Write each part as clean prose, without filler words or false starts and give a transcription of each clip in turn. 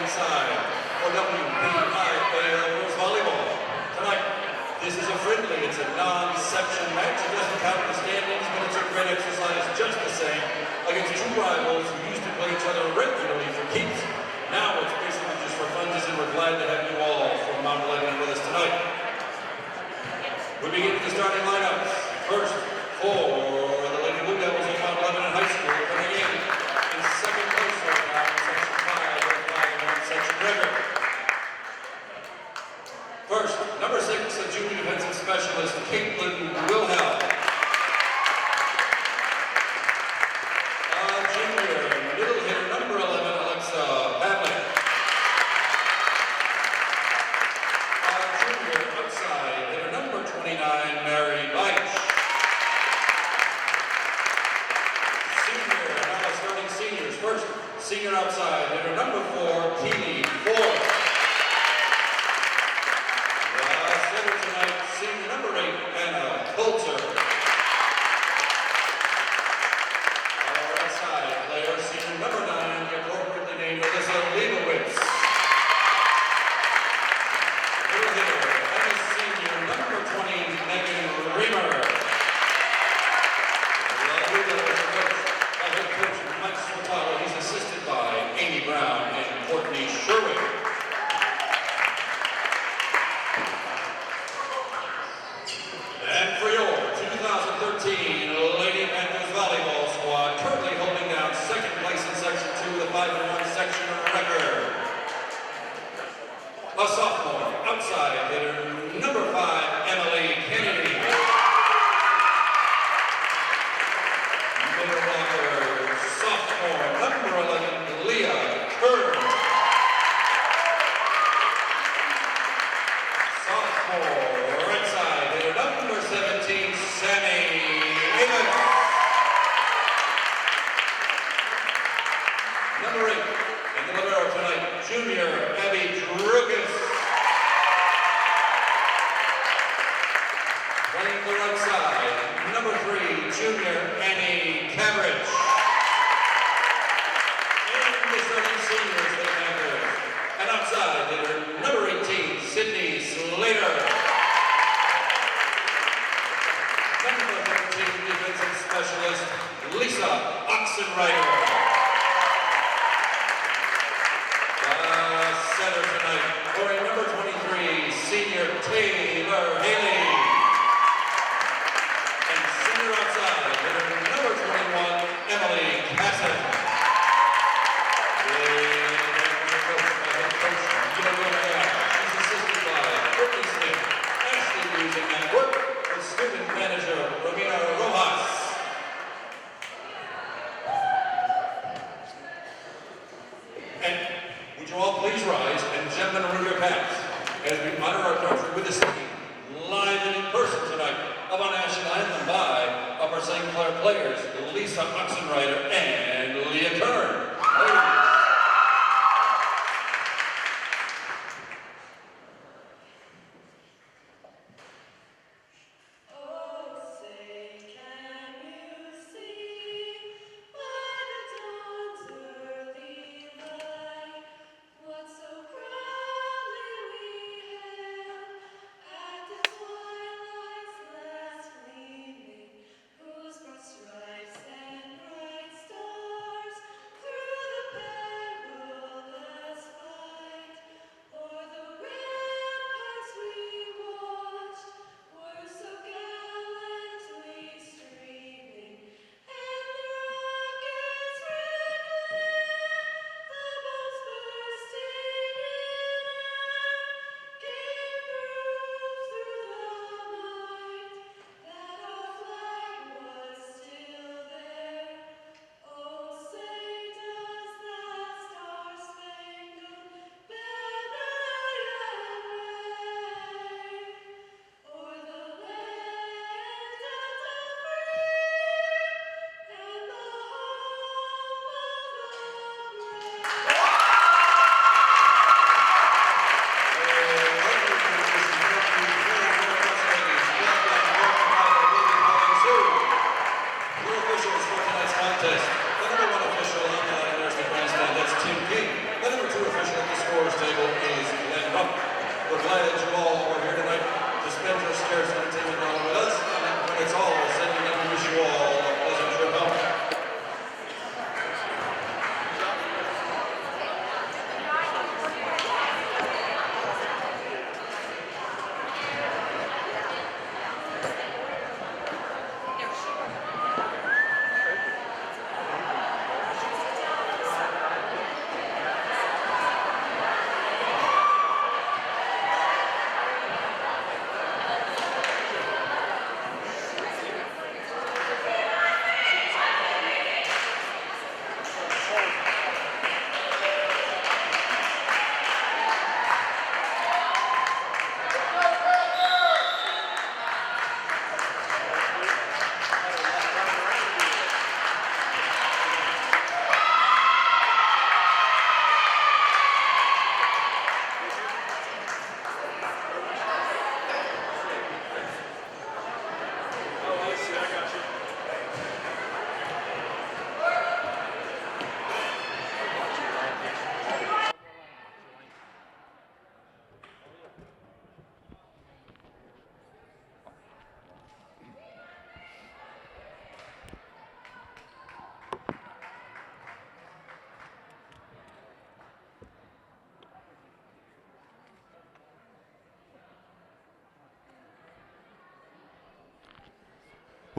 side, or WBIAL Girls Volleyball. Tonight, this is a friendly, it's a non-section match. It doesn't count the standings, but it's a great exercise just the same against two rivals who used to play each other regularly for keeps. Now it's basically just for funsies, and we're glad to have you all from Mount Lebanon with us tonight. We begin with the starting lineups. First, for the Lady Blue Devils of Mount Lebanon High School, coming in second place right now in Section 5 of the section record. First, number 6, a junior defensive specialist, Caitlin Wilhelm. Junior middle hitter, number 11, Alexa Pavlik. Junior outside hitter, number 29, Mary Beich. Seniors. First, senior outside hitter, number 4, Keely Ford. Center tonight, senior number 8, Anna Coulter. Our outside player, senior number 9, the appropriately named Alyssa Leibowitz. Middle hitter, and senior number 20, Megan Reamer. He's assisted by Amy Brown and Courtney Sherwood. And for your 2013 Lady Panthers Volleyball squad, currently holding down second place in Section 2 with a 5-1 section record. A sophomore outside hitter, number 5, Emily Kennedy. Sophomore, number 11, Leah Kern. Sophomore, right side hitter, number 17, Sammy Evans. Number 8, in the libero tonight, junior Abby Drugas. Playing the right side, number 3, junior Annie Cambridge. Seniors, the Panthers. And outside hitter, number 18, Sydney Slater. Number 13, defensive specialist, Lisa Oxenrider. Center tonight, scoring number 23, senior Taylor Haley. And center outside hitter, number 21, Emily Casson. Student manager, Romina Rojas. And would you all please rise and gentlemen remove your hats as we honor our country with the singing live and in person tonight of our national anthem by Upper St. Clair players Lisa Oxenrider and Leah Kern. Stripes and bright stars through the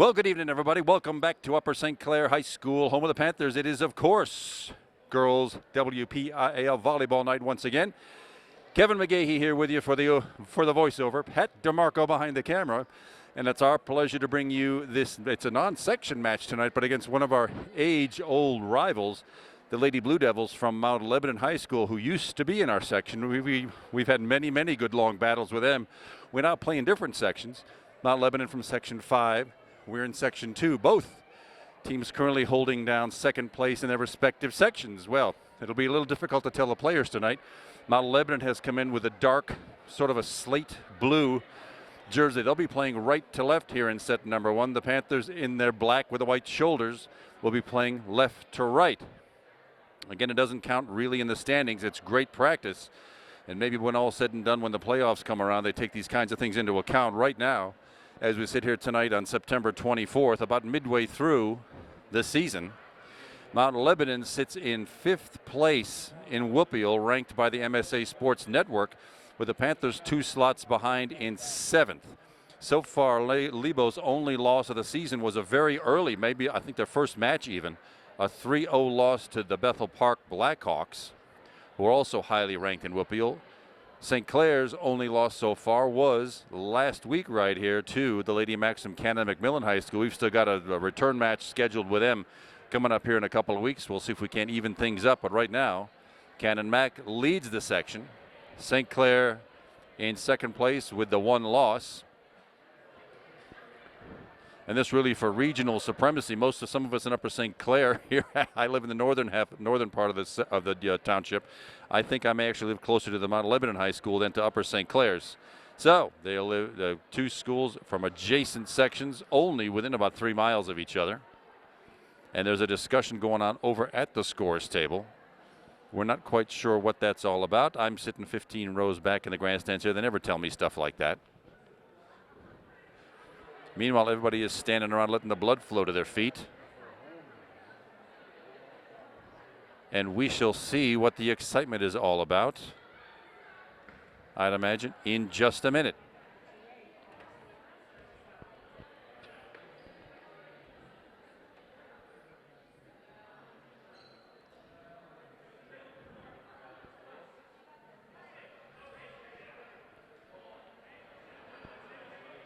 Well, good evening, everybody. Welcome back to Upper St. Clair High School, home of the Panthers. It is, of course, girls WPIAL volleyball night once again. Kevin McGahey here with you for the voiceover. Pat DeMarco behind the camera. And it's our pleasure to bring you this. It's a non-section match tonight, but against one of our age-old rivals, the Lady Blue Devils from Mount Lebanon High School, who used to be in our section. We've had many, many good long battles with them. We're now playing different sections. Mount Lebanon from Section 5. We're in Section 2. Both teams currently holding down second place in their respective sections. Well, it'll be a little difficult to tell the players tonight. Mount Lebanon has come in with a dark, sort of a slate blue jersey. They'll be playing right to left here in set number 1. The Panthers, in their black with the white shoulders, will be playing left to right. Again, it doesn't count really in the standings. It's great practice. And maybe when all said and done, when the playoffs come around, they take these kinds of things into account. Right now, as we sit here tonight on September 24th, about midway through the season, Mount Lebanon sits in 5th place in Whoopial, ranked by the MSA Sports Network, with the Panthers 2 slots behind in 7th. So far, Lebo's only loss of the season was a very early, maybe I think their first match even, a 3-0 loss to the Bethel Park Blackhawks, who are also highly ranked in Whoopial. St. Clair's only loss so far was last week right here to the Lady Maxim Canada McMillan High School. We've still got a return match scheduled with them coming up here in a couple of weeks. We'll see if we can't even things up. But right now, Canon Mac leads the section. St. Clair in second place with the 1 loss. And this really for regional supremacy. Some of us in Upper St. Clair here. I live in the northern part of the township. I think I may actually live closer to the Mount Lebanon High School than to Upper St. Clair's. So they'll live the 2 schools from adjacent sections, only within about 3 miles of each other. And there's a discussion going on over at the scores table. We're not quite sure what that's all about. I'm sitting 15 rows back in the grandstands here. They never tell me stuff like that. Meanwhile, everybody is standing around letting the blood flow to their feet. And we shall see what the excitement is all about, I'd imagine, in just a minute.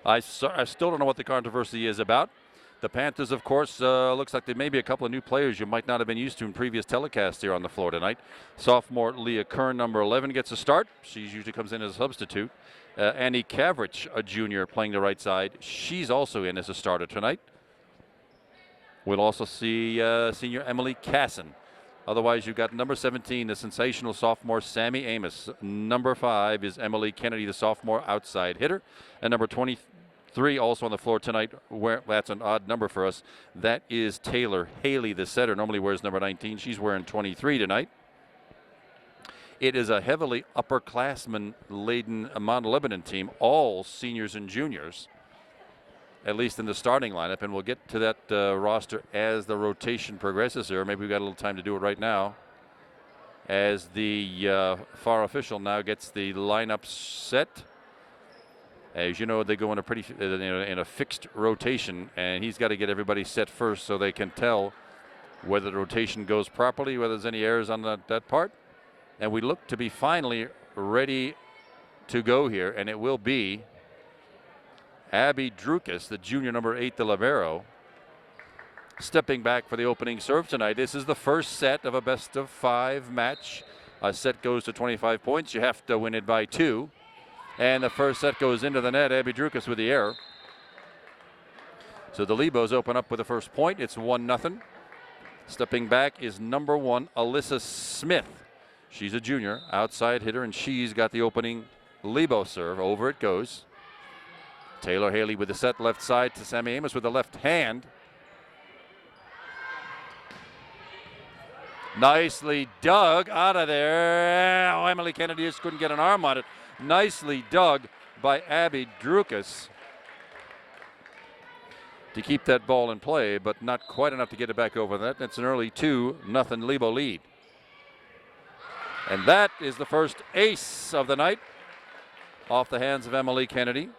I still don't know what the controversy is about. The Panthers, of course, looks like there may be a couple of new players you might not have been used to in previous telecasts here on the floor tonight. Sophomore Leah Kern, number 11, gets a start. She usually comes in as a substitute. Annie Cavrich, a junior, playing the right side. She's also in as a starter tonight. We'll also see senior Emily Casson. Otherwise, you've got number 17, the sensational sophomore Sammy Amos. Number 5 is Emily Kennedy, the sophomore outside hitter. And number 23 also on the floor tonight, where that's an odd number for us. That is Taylor Haley, the setter. Normally wears number 19. She's wearing 23 tonight. It is a heavily upperclassman-laden Mount Lebanon team, all seniors and juniors, at least in the starting lineup, and we'll get to that roster as the rotation progresses here. Maybe we've got a little time to do it right now, as the FAR official now gets the lineup set. As you know, they go in a fixed rotation, and he's got to get everybody set first so they can tell whether the rotation goes properly, whether there's any errors on that part. And we look to be finally ready to go here, and it will be Abby Drukas, the junior number 8, the libero, stepping back for the opening serve tonight. This is the first set of a best-of-5 match. A set goes to 25 points. You have to win it by 2. And the first set goes into the net. Abby Drukas with the error. So the Lebos open up with the first point. It's 1-0. Stepping back is number 1, Alyssa Smith. She's a junior, outside hitter, and she's got the opening Lebo serve. Over it goes. Taylor Haley with the set left side to Sammy Amos with the left hand. Nicely dug out of there. Oh, Emily Kennedy just couldn't get an arm on it. Nicely dug by Abby Drukas to keep that ball in play, but not quite enough to get it back over that. That's an early 2-0 Lebo lead. And that is the first ace of the night off the hands of Emily Kennedy.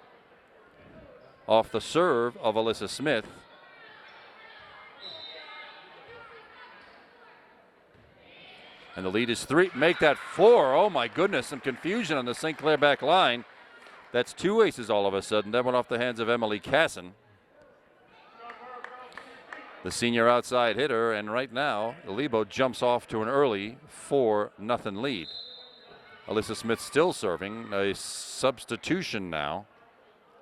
Off the serve of Alyssa Smith. And the lead is 3. Make that 4. Oh, my goodness. Some confusion on the St. Clair back line. That's 2 aces all of a sudden. That went off the hands of Emily Casson, the senior outside hitter. And right now, Lebo jumps off to an early 4-0 lead. Alyssa Smith still serving. A substitution now.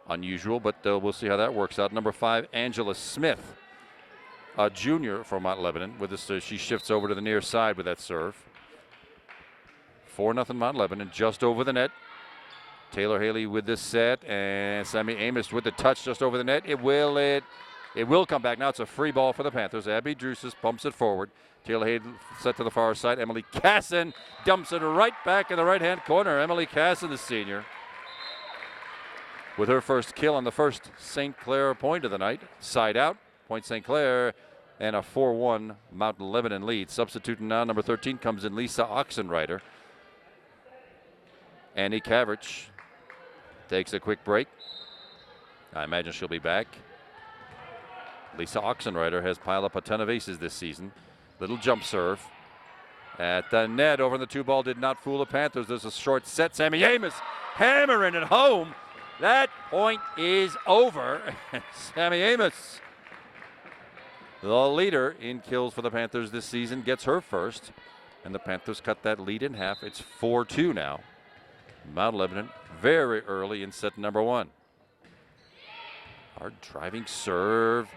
Unusual, but we'll see how that works out. Number 5, Angela Smith, a junior from Mount Lebanon. With this, she shifts over to the near side with that serve. 4-0 Mount Lebanon, just over the net. Taylor Haley with this set, and Sammy Amos with the touch just over the net. It will come back. Now it's a free ball for the Panthers. Abby Drusis pumps it forward. Taylor Haley set to the far side. Emily Casson dumps it right back in the right-hand corner. Emily Casson, the senior, with her first kill on the first St. Clair point of the night. Side out, point St. Clair, and a 4-1 Mount Lebanon lead. Substituting now, number 13 comes in Lisa Oxenreiter. Annie Cavrich takes a quick break. I imagine she'll be back. Lisa Oxenreiter has piled up a ton of aces this season. Little jump serve at the net over the 2 ball. Did not fool the Panthers. There's a short set. Sammy Amos hammering it home. That point is over. Sammy Amos, the leader in kills for the Panthers this season, gets her first. And the Panthers cut that lead in half. It's 4-2 now. Mount Lebanon very early in set number 1. Hard driving serve.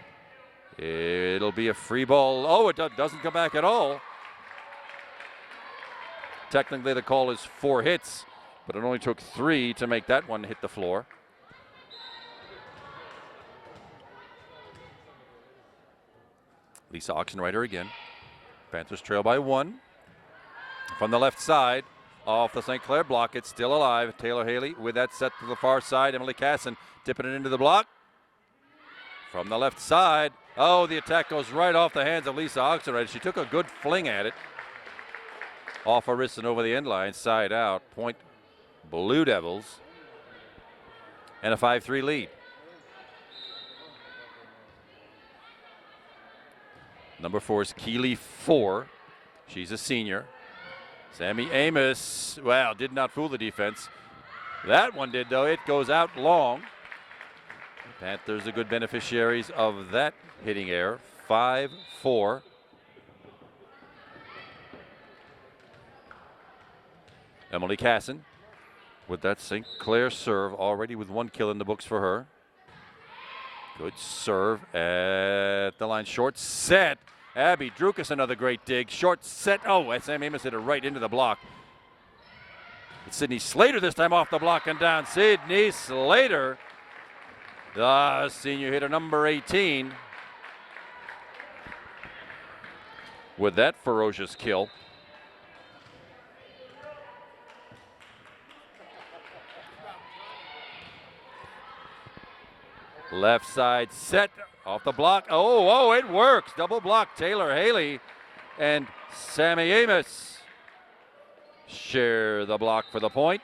It'll be a free ball. Oh, it doesn't come back at all. Technically, the call is 4 hits, but it only took 3 to make that one hit the floor. Lisa Oxenreiter again. Panthers trail by 1. From the left side, off the St. Clair block, it's still alive. Taylor Haley with that set to the far side. Emily Casson tipping it into the block. From the left side, oh, the attack goes right off the hands of Lisa Oxenreiter. She took a good fling at it. Off her wrist and over the end line, side out. Point Blue Devils. And a 5-3 lead. Number 4 is Keely 4. She's a senior. Sammy Amos, well, did not fool the defense. That one did, though. It goes out long. Panthers are good beneficiaries of that hitting error. 5-4. Emily Casson with that St. Clair serve, already with 1 kill in the books for her. Good serve at the line. Short set. Abby Drukas, another great dig. Short set. Oh, Sam Amos hit it right into the block. It's Sydney Slater this time off the block and down. Sydney Slater, the senior hitter, number 18, with that ferocious kill. Left side set off the block. Oh, it works. Double block. Taylor Haley and Sammy Amos share the block for the point.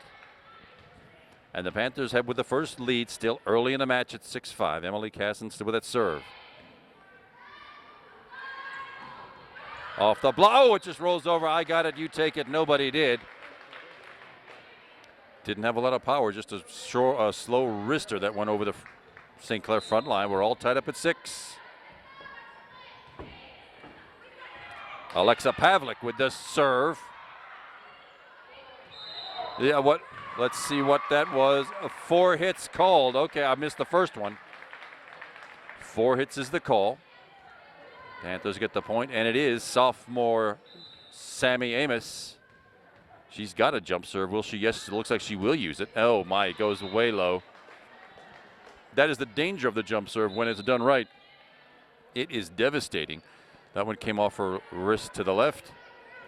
And the Panthers head with the first lead still early in the match at 6-5. Emily Casson still with that serve. Off the block. Oh, it just rolls over. I got it. You take it. Nobody did. Didn't have a lot of power. Just a slow wrister that went over the St. Clair front line. We're all tied up at 6. Alexa Pavlik with the serve. Yeah, what? Let's see what that was. 4 hits called. Okay, I missed the first one. 4 hits is the call. Panthers get the point, and it is sophomore Sammy Amos. She's got a jump serve. Will she? Yes, it looks like she will use it. Oh my, it goes way low. That is the danger of the jump serve when it's done right. It is devastating. That one came off her wrist to the left.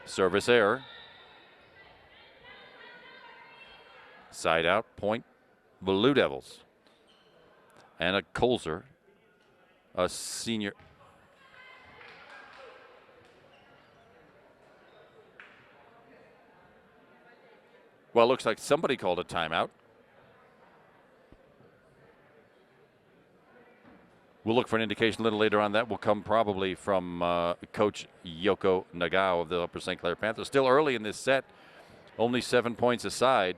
Service error. Side out, point Blue Devils. Anna Kolzer, a senior. Well, it looks like somebody called a timeout. We'll look for an indication a little later on. That will come probably from Coach Yoko Nagao of the Upper St. Clair Panthers. Still early in this set, only 7 points aside.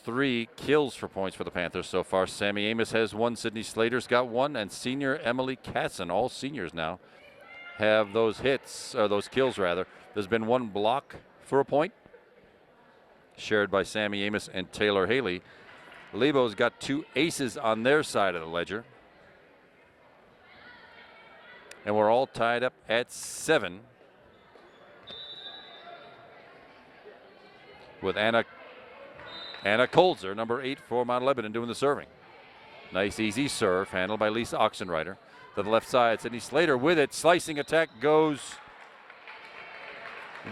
3 kills for points for the Panthers so far. Sammy Amos has 1, Sydney Slater's got 1, and senior Emily Casson, all seniors now, have those hits, or those kills rather. There's been 1 block for a point, shared by Sammy Amos and Taylor Haley. Lebo's got 2 aces on their side of the ledger. And we're all tied up at 7. With Anna Kolzer, number 8 for Mount Lebanon, doing the serving. Nice easy serve, handled by Lisa Oxenreiter. To the left side, Sydney Slater with it. Slicing attack goes,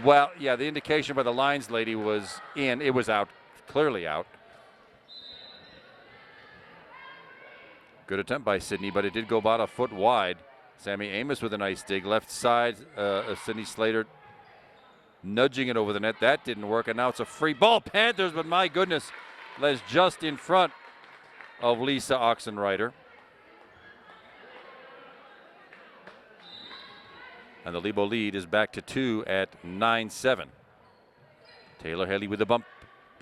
well, yeah, the indication by the lines lady was in. It was out, clearly out. Good attempt by Sydney, but it did go about a foot wide. Sammy Amos with a nice dig. Left side, Sydney Slater nudging it over the net. That didn't work, and now it's a free ball. Panthers, but my goodness, Les just in front of Lisa Oxenreiter. And the Lebo lead is back to 2 at 9-7. Taylor Haley with the bump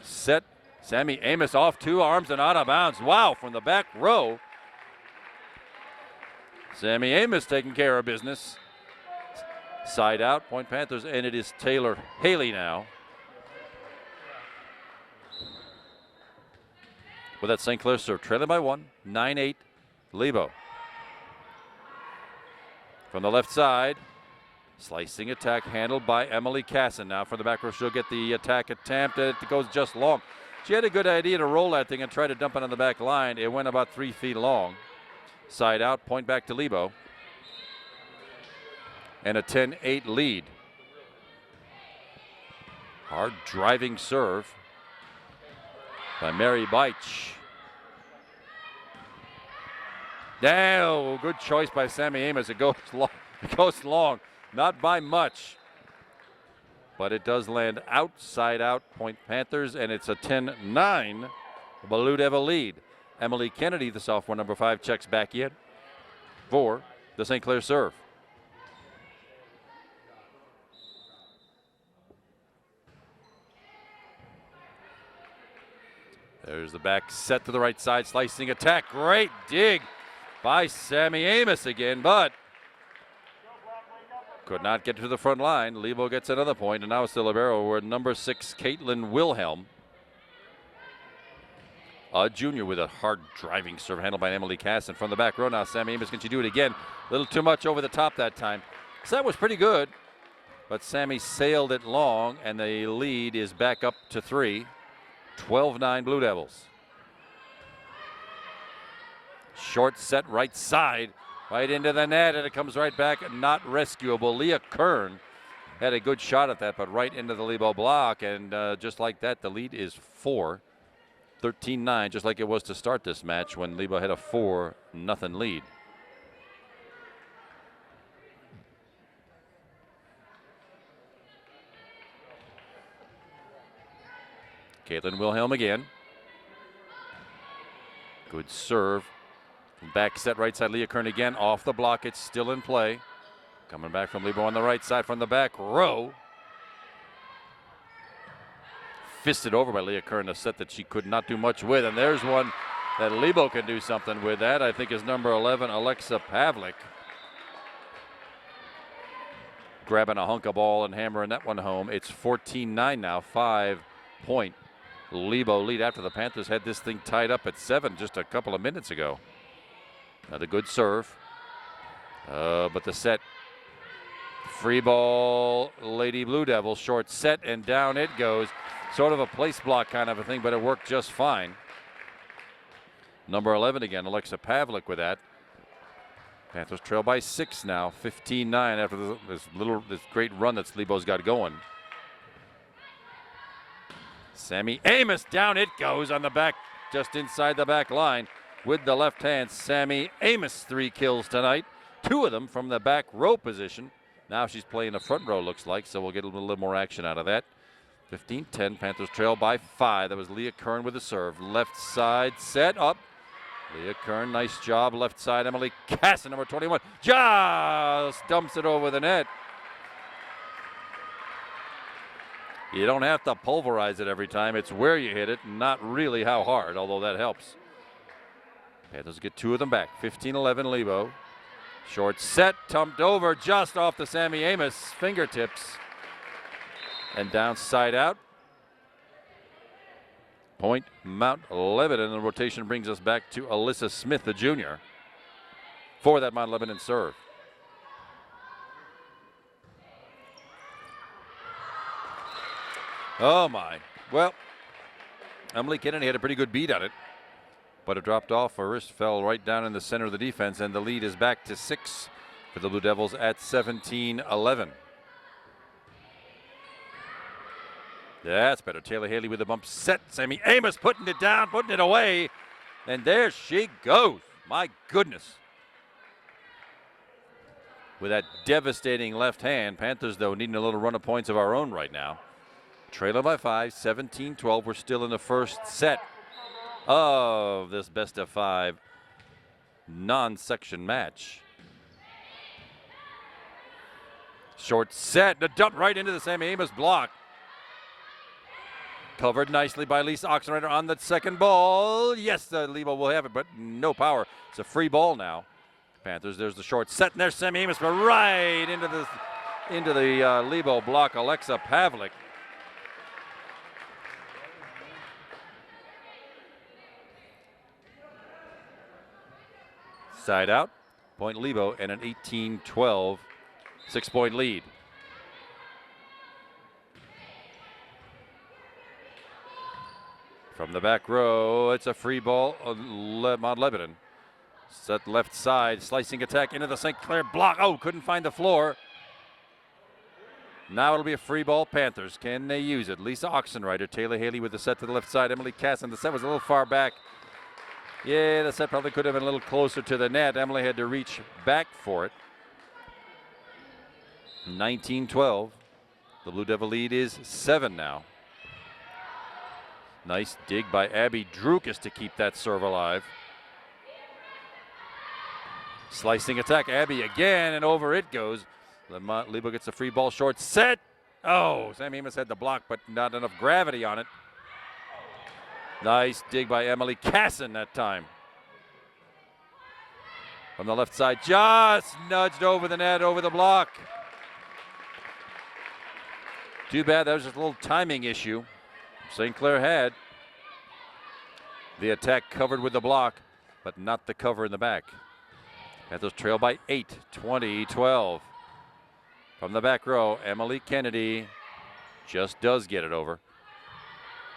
set. Sammy Amos off 2 arms and out of bounds. Wow, from the back row. Sammy Amos taking care of business. Side out, point Panthers, and it is Taylor Haley now. With that St. Clair serve, trailing by 1, 9-8, Lebo. From the left side, slicing attack handled by Emily Casson. Now from the back row, she'll get the attack attempt. It goes just long. She had a good idea to roll that thing and try to dump it on the back line. It went about 3 feet long. Side out, point back to Lebo. And a 10-8 lead. Hard driving serve by Mary Beich. Now, good choice by Sammy Amos. It goes long. It goes long, not by much, but it does land outside out. Point Panthers, and it's a 10-9 Blue Devil lead. Emily Kennedy, the sophomore number 5, checks back in for the St. Clair serve. There's the back set to the right side, slicing attack. Great dig by Sammy Amos again, but could not get to the front line. Lebo gets another point, and now it's the libero where number 6, Caitlin Wilhelm, a junior, with a hard driving serve handled by Emily Casson. From the back row now, Sammy Amos, can she do it again? A little too much over the top that time. So that was pretty good, but Sammy sailed it long, and the lead is back up to 3. 12-9 Blue Devils. Short set right side, right into the net, and it comes right back, not rescuable. Leah Kern had a good shot at that, but right into the Lebo block, and just like that, the lead is 4. 13-9, just like it was to start this match when Lebo had a 4-0 lead. Caitlin Wilhelm again. Good serve. Back set right side, Leah Kern again. Off the block, it's still in play. Coming back from Lebo on the right side from the back row. Fisted over by Leah Kern, a set that she could not do much with. And there's one that Lebo can do something with. That, I think, is number 11, Alexa Pavlik. Grabbing a hunk of ball and hammering that one home. It's 14-9 now, 5-point Lebo lead after the Panthers had this thing tied up at 7 just a couple of minutes ago. Another good serve. But the set, free ball, Lady Blue Devils, short set, and down it goes. Sort of a place block kind of a thing, but it worked just fine. Number 11 again, Alexa Pavlik with that. Panthers trail by 6 now, 15-9 after this great run that Lebo's got going. Sammy Amos, down it goes on the back, just inside the back line with the left hand. Sammy Amos, 3 kills tonight, 2 of them from the back row position. Now she's playing the front row, looks like, so we'll get a little more action out of that. 15-10, Panthers trail by 5. That was Leah Kern with the serve. Left side set up. Leah Kern, nice job. Left side, Emily Casson, number 21, just dumps it over the net. You don't have to pulverize it every time. It's where you hit it, not really how hard, although that helps. Panthers get 2 of them back. 15-11 Lebo. Short set, tumped over just off the Sammy Amos fingertips. And down side out. Point Mount Lebanon. The rotation brings us back to Alyssa Smith, the junior, for that Mount Lebanon serve. Oh my. Well, Emily Kennedy had a pretty good beat on it, but it dropped off. Her wrist fell right down in the center of the defense, and the lead is back to 6 for the Blue Devils at 17-11. That's better. Taylor Haley with a bump set. Sammy Amos putting it down, putting it away. And there she goes. My goodness. With that devastating left hand. Panthers, though, needing a little run of points of our own right now. Trailer by 5, 17-12. We're still in the first set of this best of 5 non-section match. Short set. The dump right into the Sammy Amos block. Covered nicely by Lisa Oxenreiter on the second ball. Yes, Lebo will have it, but no power. It's a free ball now. Panthers, there's the short set, and there's Sammy Amos, but right into the Lebo block. Alexa Pavlik. Side out. Point Lebo and an 18-12 6-point lead. From the back row, it's a free ball on Mount Lebanon. Set left side, slicing attack into the St. Clair block. Oh, couldn't find the floor. Now it'll be a free ball, Panthers. Can they use it? Lisa Oxenreiter, Taylor Haley with the set to the left side. Emily Casson, the set was a little far back. Yeah, the set probably could have been a little closer to the net. Emily had to reach back for it. 19-12. The Blue Devil lead is 7 now. Nice dig by Abby Drukas to keep that serve alive. Slicing attack, Abby again, and over it goes. Lebo gets a free ball, short set. Oh, Sammy Amos had the block, but not enough gravity on it. Nice dig by Emily Casson that time. From the left side, just nudged over the net, over the block. Too bad that was just a little timing issue. St. Clair had the attack covered with the block, but not the cover in the back. Panthers trail by 8, 20-12. From the back row, Emily Kennedy just does get it over.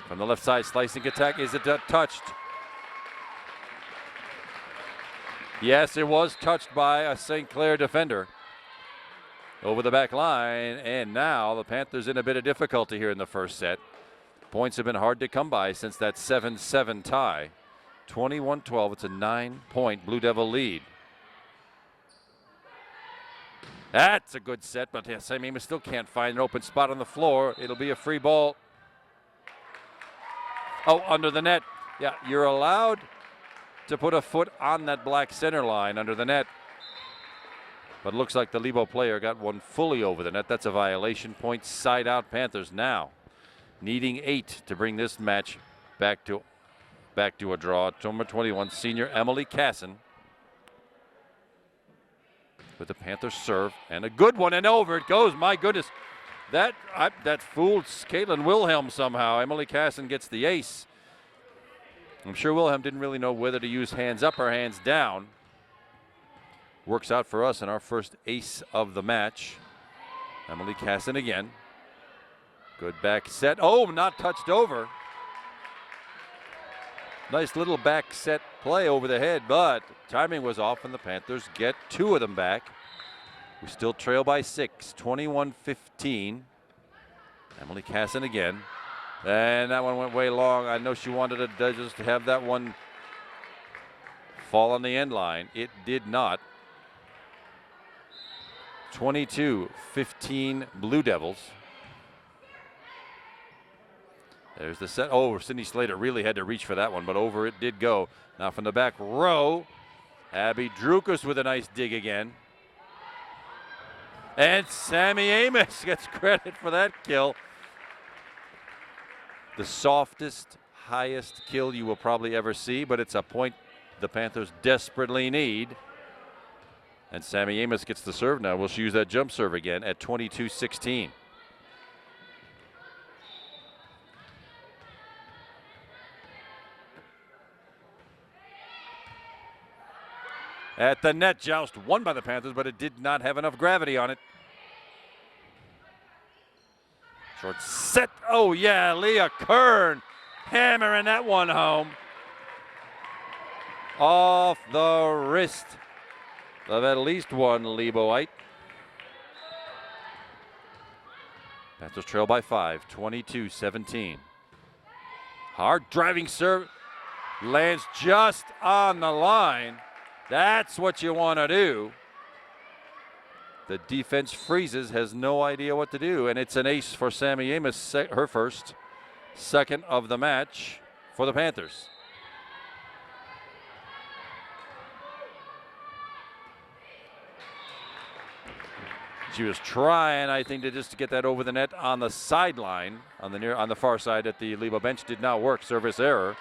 From the left side, slicing attack. Is it touched? Yes, it was touched by a St. Clair defender. Over the back line, and now the Panthers in a bit of difficulty here in the first set. Points have been hard to come by since that 7-7 tie. 21-12, it's a 9-point Blue Devil lead. That's a good set, but Sammy Amos still can't find an open spot on the floor. It'll be a free ball. Oh, under the net. Yeah, you're allowed to put a foot on that black center line under the net. But it looks like the Lebo player got one fully over the net. That's a violation. Point side out, Panthers now needing 8 to bring this match back to a draw. Number 21, senior Emily Casson with the Panthers serve, and a good one, and over it goes. My goodness, that fooled Caitlin Wilhelm somehow. Emily Casson gets the ace. I'm sure Wilhelm didn't really know whether to use hands up or hands down. Works out for us in our first ace of the match. Emily Casson again. Good back set. Oh, not touched over. Nice little back set play over the head, but timing was off, and the Panthers get 2 of them back. We still trail by 6, 21-15. Emily Casson again. And that one went way long. I know she wanted to just have that one fall on the end line. It did not. 22-15 Blue Devils. There's the set. Oh, Sydney Slater really had to reach for that one, but over it did go. Now from the back row, Abby Drukas with a nice dig again. And Sammy Amos gets credit for that kill. The softest, highest kill you will probably ever see, but it's a point the Panthers desperately need. And Sammy Amos gets the serve now. We'll use that jump serve again at 22-16. At the net, joust won by the Panthers, but it did not have enough gravity on it. Short set. Oh, yeah, Leah Kern hammering that one home. Off the wrist of at least one Leboite. Panthers trail by 5, 22-17. Hard driving serve. Lands just on the line. That's what you want to do. The defense freezes, has no idea what to do, and it's an ace for Sammy Amos, her first, second of the match for the Panthers. She was trying, I think, to just get that over the net on the sideline, on the far side at the Lebo bench. Did not work. Service error.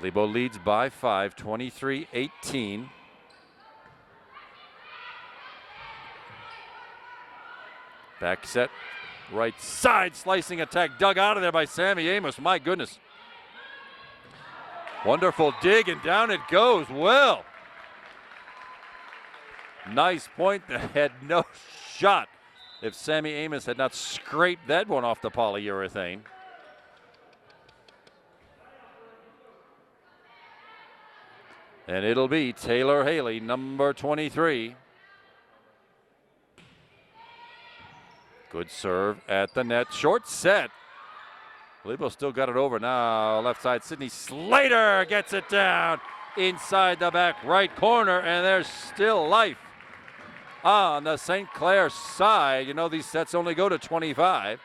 Lebo leads by 5, 23-18. Back set, right side, slicing attack, dug out of there by Sammy Amos. My goodness. Wonderful dig, and down it goes. Well, nice point that had no shot if Sammy Amos had not scraped that one off the polyurethane. And it'll be Taylor Haley, number 23. Good serve at the net. Short set. Lebo still got it over now. Left side, Sydney Slater gets it down inside the back right corner, and there's still life on the St. Clair side. You know, these sets only go to 25.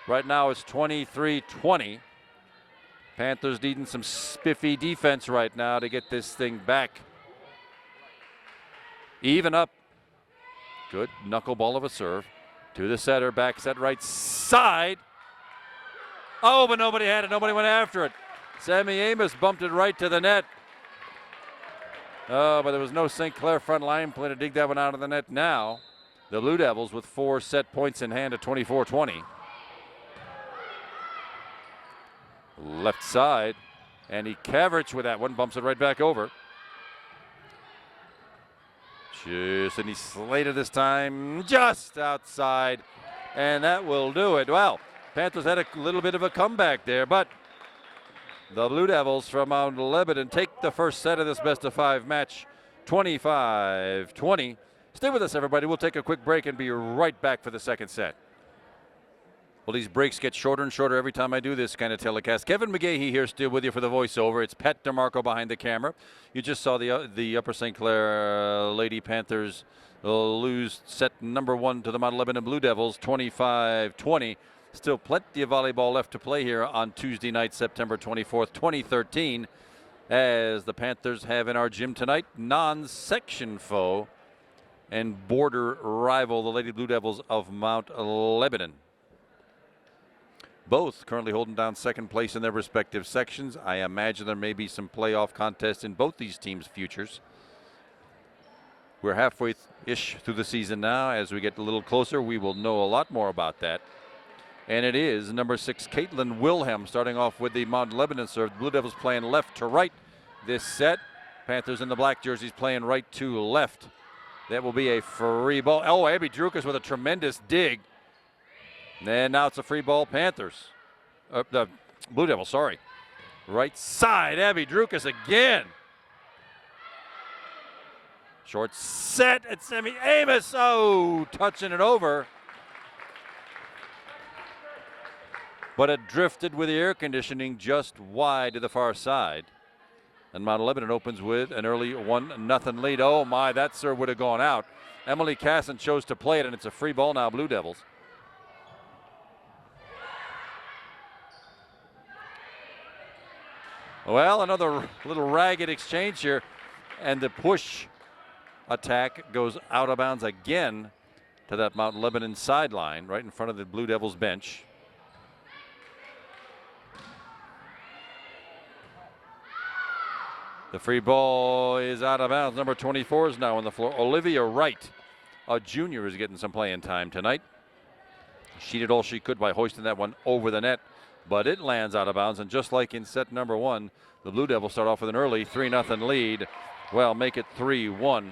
Right now it's 23-20. Panthers needing some spiffy defense right now to get this thing back. Even up. Good knuckleball of a serve to the setter. Back set right side. Oh, but nobody had it. Nobody went after it. Sammy Amos bumped it right to the net. Oh, but there was no St. Clair front line play to dig that one out of the net now. The Blue Devils with 4 set points in hand at 24-20. Left side, Andy Kavrich with that one, bumps it right back over. Sydney Slater this time, just outside, and that will do it. Well, Panthers had a little bit of a comeback there, but the Blue Devils from Mount Lebanon take the first set of this best-of-5 match, 25-20. Stay with us, everybody. We'll take a quick break and be right back for the second set. Well, these breaks get shorter and shorter every time I do this kind of telecast. Kevin McGahey here still with you for the voiceover. It's Pat DeMarco behind the camera. You just saw the Upper St. Clair Lady Panthers lose set number 1 to the Mount Lebanon Blue Devils, 25-20. Still plenty of volleyball left to play here on Tuesday night, September 24th, 2013, as the Panthers have in our gym tonight non-section foe and border rival, the Lady Blue Devils of Mount Lebanon. Both currently holding down second place in their respective sections. I imagine there may be some playoff contests in both these teams' futures. We're halfway-ish through the season now. As we get a little closer, we will know a lot more about that. And it is number 6, Caitlin Wilhelm, starting off with the Mount Lebanon serve. The Blue Devils playing left to right this set. Panthers in the black jerseys playing right to left. That will be a free ball. Oh, Abby Drukas with a tremendous dig. And now it's a free ball, Panthers. The Blue Devils, sorry. Right side, Abby Drukas again. Short set at Sammy Amos. Oh, touching it over. But it drifted with the air conditioning just wide to the far side. And Mount Lebanon opens with an early 1-0 lead. Oh my, that serve would have gone out. Emily Casson chose to play it, and it's a free ball now, Blue Devils. Well, another little ragged exchange here, and the push attack goes out of bounds again to that Mount Lebanon sideline right in front of the Blue Devils bench. The free ball is out of bounds. Number 24 is now on the floor. Olivia Wright, a junior, is getting some playing time tonight. She did all she could by hoisting that one over the net, but it lands out of bounds. And just like in set number one, the Blue Devils start off with an early 3-0 lead. Well, make it 3-1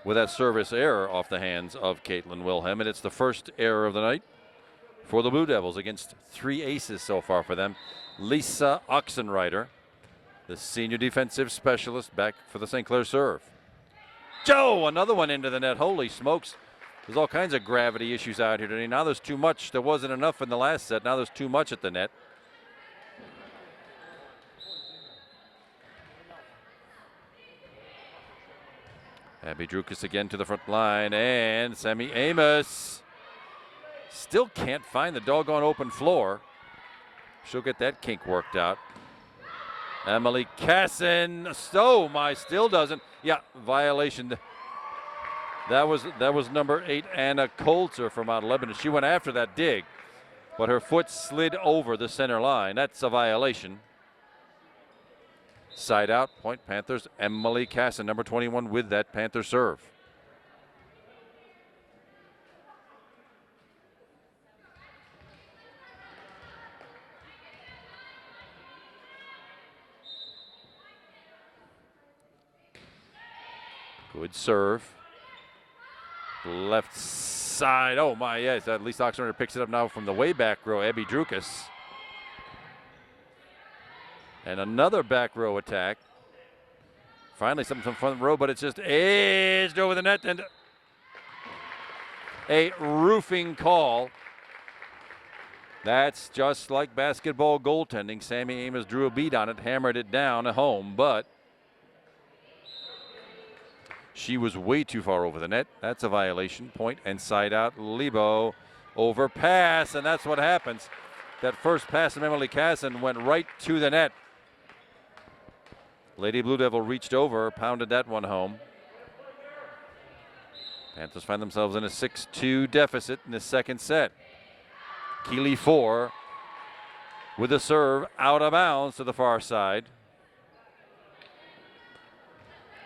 with that service error off the hands of Caitlin Wilhelm. And it's the first error of the night for the Blue Devils against 3 aces so far for them. Lisa Oxenreiter, the senior defensive specialist, back for the St. Clair serve. Joe, another one into the net. Holy smokes. There's all kinds of gravity issues out here today. Now there's too much. There wasn't enough in the last set. Now there's too much at the net. Abby Drukas again to the front line, and Sammy Amos still can't find the doggone open floor. She'll get that kink worked out. Emily Casson, oh my, still doesn't. Yeah, violation. That was number 8, Anna Coulter from Mount Lebanon. She went after that dig, but her foot slid over the center line. That's a violation. Side out, point Panthers. Emily Casson, number 21, with that Panther serve. Good serve. Left side. Oh my, yes. At least Oxenreiter picks it up now from the way back row. Abby Drukas. And another back row attack. Finally something from front row, but it's just edged over the net, and a roofing call. That's just like basketball goaltending. Sammy Amos drew a bead on it, hammered it down at home, but she was way too far over the net. That's a violation. Point and side out. Lebo over pass, and that's what happens. That first pass from Emily Casson went right to the net. Lady Blue Devil reached over, pounded that one home. Panthers find themselves in a 6-2 deficit in the second set. Keeley 4 with a serve out of bounds to the far side.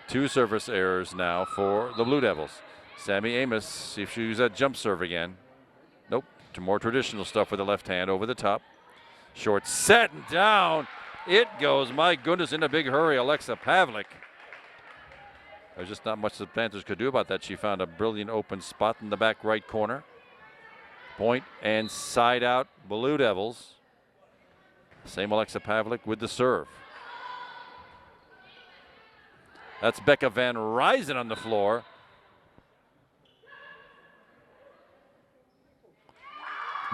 2 service errors now for the Blue Devils. Sammy Amos, see if she uses that jump serve again. Nope, to more traditional stuff with the left hand over the top. Short set and down. It goes, my goodness, in a big hurry, Alexa Pavlik. There's just not much the Panthers could do about that. She found a brilliant open spot in the back right corner. Point and side out, Blue Devils. Same Alexa Pavlik with the serve. That's Becca Van Ryzen on the floor.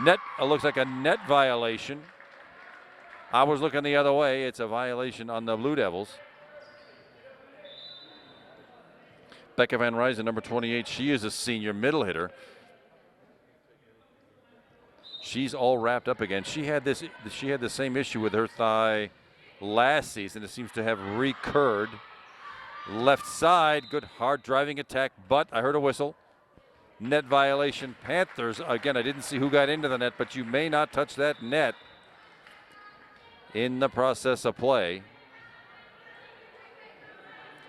Net, looks like a net violation. I was looking the other way. It's a violation on the Blue Devils. Becca Van Ryzen, number 28. She is a senior middle hitter. She's all wrapped up again. She had the same issue with her thigh last season. It seems to have recurred. Left side, good hard driving attack, but I heard a whistle. Net violation. Panthers, again, I didn't see who got into the net, but you may not touch that net in the process of play.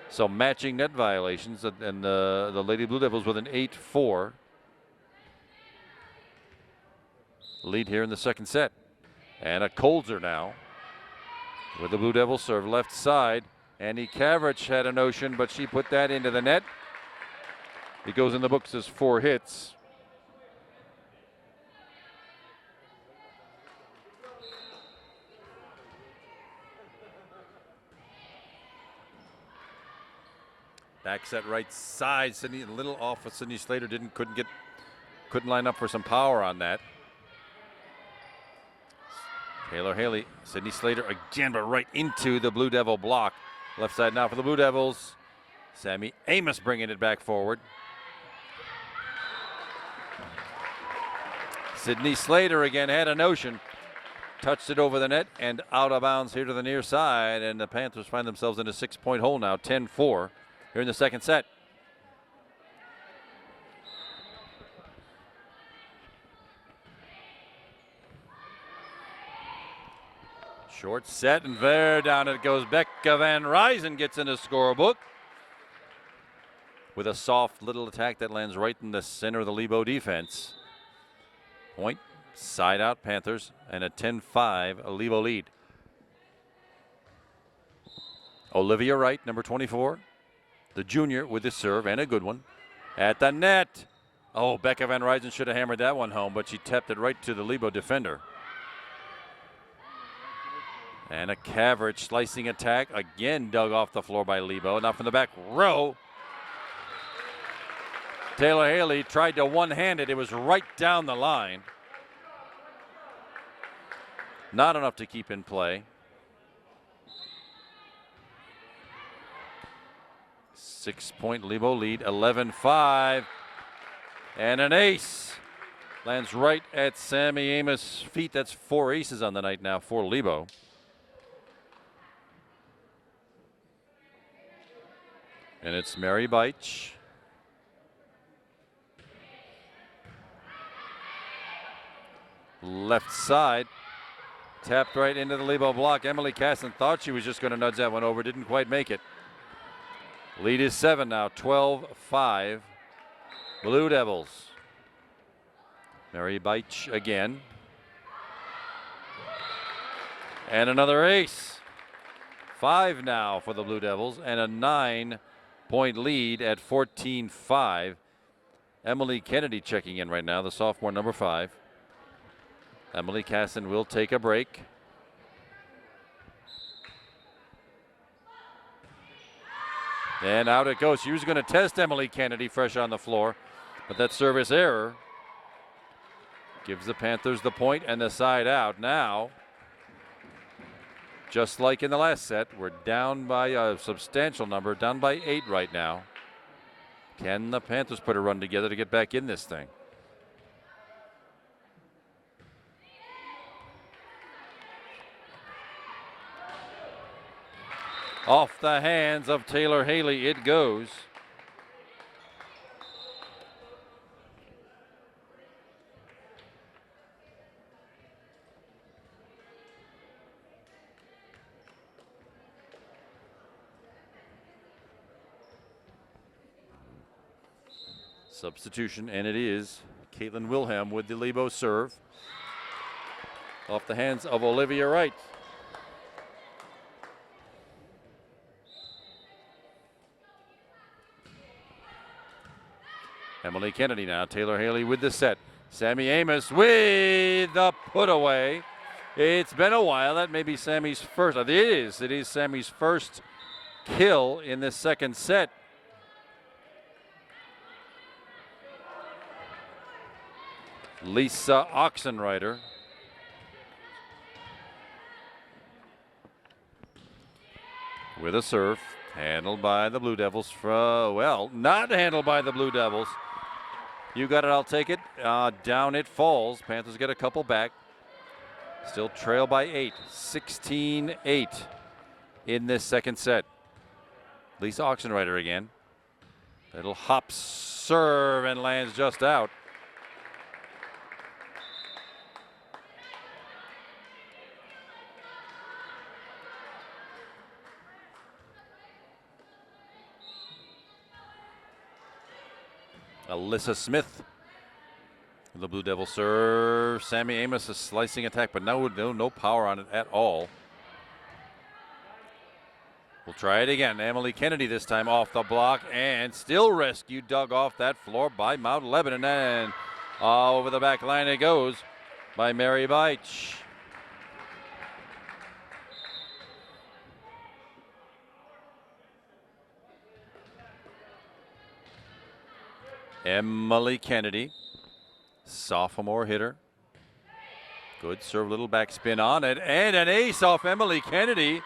So matching net violations, and the Lady Blue Devils with an 8-4 lead here in the second set. Anna Colzer now with the Blue Devils serve left side. Annie Kavrich had a notion, but she put that into the net. It goes in the books as 4 hits. Back set right side. Sydney, a little off of Sydney Slater. Couldn't line up for some power on that. Taylor Haley, Sydney Slater again, but right into the Blue Devil block. Left side now for the Blue Devils. Sammy Amos bringing it back forward. Sydney Slater again had a notion. touched it over the net and out of bounds here to the near side, and the Panthers find themselves in a 6-point hole now, 10-4 here in the second set. Short set, and there down it goes. Becca Van Ryzen gets in the scorebook with a soft little attack that lands right in the center of the Lebo defense. Point, side out Panthers, and a 10-5 Lebo lead. Olivia Wright, number 24, the junior with the serve, and a good one. At the net. Oh, Becca Van Ryzen should have hammered that one home, but she tapped it right to the Lebo defender. And a Cavrich slicing attack, again dug off the floor by Lebo. Now from the back row, Taylor Haley tried to one-hand it. It was right down the line. Not enough to keep in play. 6-point Lebo lead, 11-5. And an ace lands right at Sammy Amos' feet. That's 4 aces on the night now for Lebo. And it's Mary Beich. Left side. Tapped right into the Lebo block. Emily Casson thought she was just going to nudge that one over. Didn't quite make it. Lead is 7 now. 12-5. Blue Devils. Mary Beich again. And another ace. 5 now for the Blue Devils. And a 9-point lead at 14-5. Emily Kennedy checking in right now, the sophomore number 5. Emily Casson will take a break. And out it goes. She was going to test Emily Kennedy fresh on the floor, but that service error gives the Panthers the point and the side out. Now, just like in the last set, we're down by a substantial number, down by 8 right now. Can the Panthers put a run together to get back in this thing? Off the hands of Taylor Haley it goes. Substitution, and it is Caitlin Wilhelm with the Lebo serve. Off the hands of Olivia Wright. Emily Kennedy now. Taylor Haley with the set. Sammy Amos with the put away. It's been a while. That may be Sammy's first. It is. It is Sammy's first kill in this second set. Lisa Oxenreiter. With a serve. Handled by the Blue Devils. Well, not handled by the Blue Devils. You got it, I'll take it. Down it falls. Panthers get a couple back. Still trail by 8. 16-8 in this second set. Lisa Oxenreiter again. Little hop serve and lands just out. Alyssa Smith, the Blue Devil serve. Sammy Amos, a slicing attack, but no power on it at all. We'll try it again. Emily Kennedy this time off the block and still rescued, dug off that floor by Mount Lebanon, and over the back line it goes by Mary Beich. Emily Kennedy, sophomore hitter. Good serve, little backspin on it, and an ace off Emily Kennedy.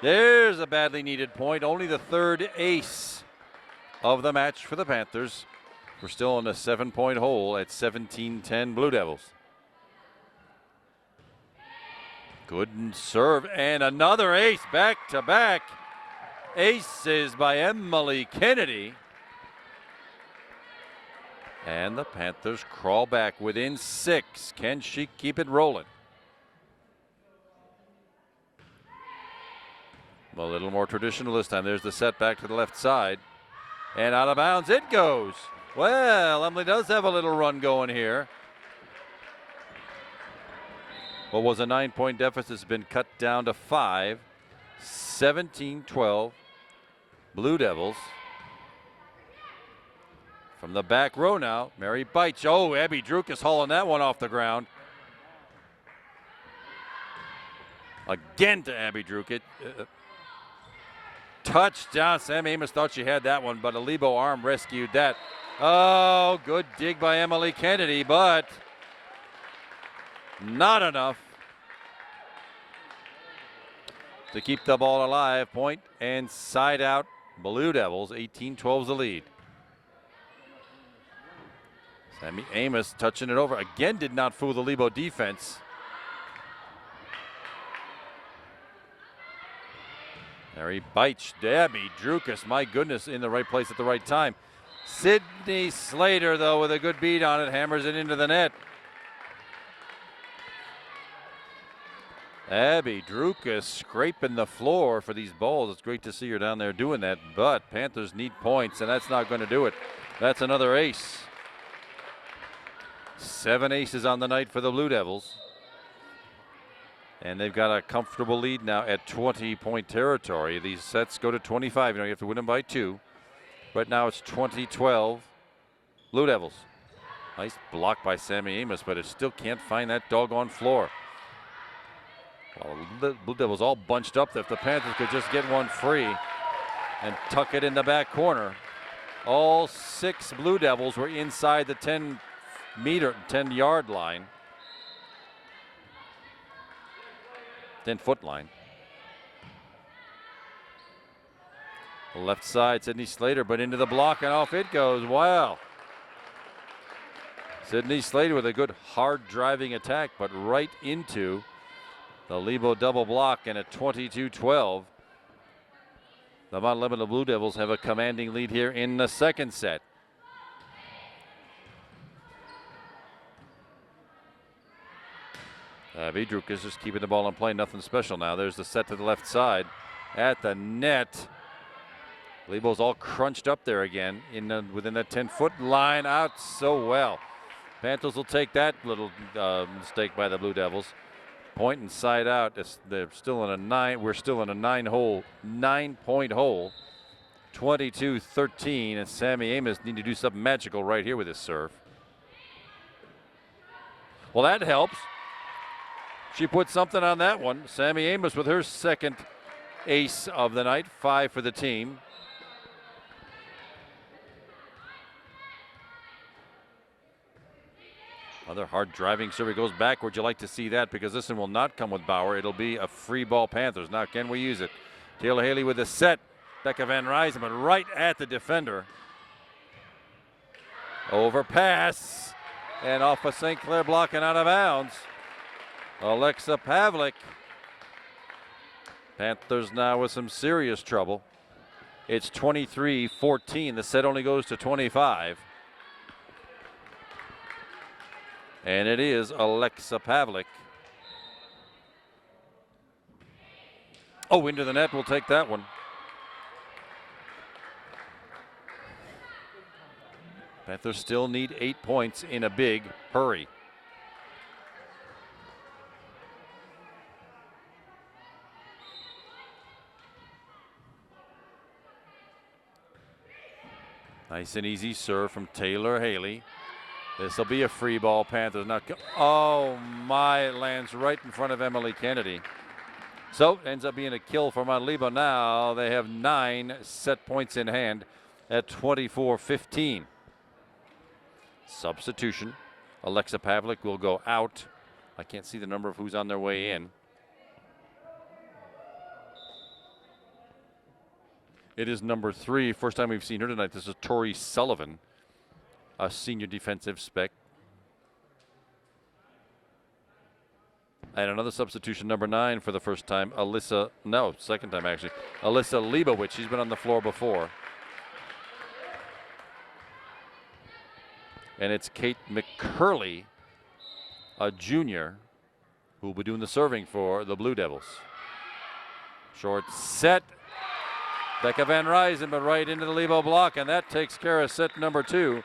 There's a badly needed point, only the third ace of the match for the Panthers. We're still in a 7-point hole at 17-10 Blue Devils. Good serve and another ace, back-to-back aces by Emily Kennedy. And the Panthers crawl back within 6. Can she keep it rolling? A little more traditional this time. There's the set back to the left side. And out of bounds it goes. Well, Emily does have a little run going here. What was a 9-point deficit has been cut down to 5. 17-12. Blue Devils. From the back row now, Mary Beitsch. Oh, Abby Drukas hauling that one off the ground. Again to Abby Drukas. Touchdown. Sam Amos thought she had that one, but a Lebo arm rescued that. Oh, good dig by Emily Kennedy, but not enough to keep the ball alive. Point and side out. Blue Devils, 18-12's the lead. Sammy Amos touching it over. Again, did not fool the Lebo defense. Mary Beitsch, Abby Drukas, my goodness, in the right place at the right time. Sydney Slater, though, with a good beat on it, hammers it into the net. Abby Drukas scraping the floor for these balls. It's great to see her down there doing that, but Panthers need points, and that's not going to do it. That's another ace. 7 aces on the night for the Blue Devils. And they've got a comfortable lead now at 20-point territory. These sets go to 25. You know, you have to win them by 2. Right now it's 20-12. Blue Devils. Nice block by Sammy Amos, but it still can't find that doggone floor. Well, the Blue Devils all bunched up. If the Panthers could just get one free and tuck it in the back corner. All 6 Blue Devils were inside the 10-yard line. 10-foot line. Left side, Sydney Slater, but into the block and off it goes. Wow. Sydney Slater with a good hard driving attack, but right into the Lebo double block, and at 22-12. The Mount Lebanon Blue Devils have a commanding lead here in the second set. Vidruk is just keeping the ball in play, nothing special now. There's the set to the left side at the net. Lebo's all crunched up there again within that 10-foot line, out so well. Panthers will take that little mistake by the Blue Devils. Point and side out. They're still in a 9. We're still in a 9-point hole. 22-13, and Sammy Amos need to do something magical right here with his serve. Well, that helps. She put something on that one. Sammy Amos with her second ace of the night, 5 for the team. Another hard driving serve. It goes backwards. You like to see that because this one will not come with Bauer. It'll be a free ball Panthers. Now, can we use it? Taylor Haley with the set. Becca Van Ryzen, but right at the defender. Overpass. And off of St. Clair block and out of bounds. Alexa Pavlik. Panthers now with some serious trouble. It's 23-14. The set only goes to 25. And it is Alexa Pavlik. Oh, into the net. We'll take that one. Panthers still need 8 points in a big hurry. Nice and easy serve from Taylor Haley. This will be a free ball, Panthers. Oh my, it lands right in front of Emily Kennedy. So it ends up being a kill for Mount Lebo. Now they have 9 set points in hand at 24-15. Substitution. Alexa Pavlik will go out. I can't see the number of who's on their way in. It is number 3. First time we've seen her tonight. This is Tori Sullivan, a senior defensive spec. And another substitution, number 9 for the first time, second time actually, Alyssa Leibowitz. She's been on the floor before. And it's Kate McCurley, a junior, who will be doing the serving for the Blue Devils. Short set. Becca Van Ryzen, but right into the Lebo block, and that takes care of set number 2.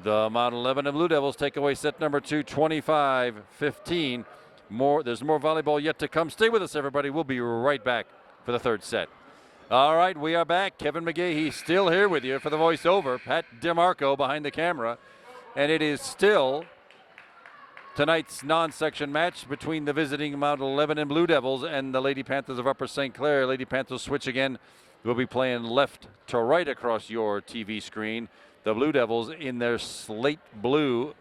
The Mount Lebanon Blue Devils take away set number 2, 25-15. There's more volleyball yet to come. Stay with us, everybody. We'll be right back for the third set. All right, we are back. Kevin McGahey still here with you for the voiceover. Pat DeMarco behind the camera. And it is still tonight's non-section match between the visiting Mount Lebanon Blue Devils and the Lady Panthers of Upper St. Clair. Lady Panthers switch again. We'll be playing left to right across your TV screen. The Blue Devils in their slate blue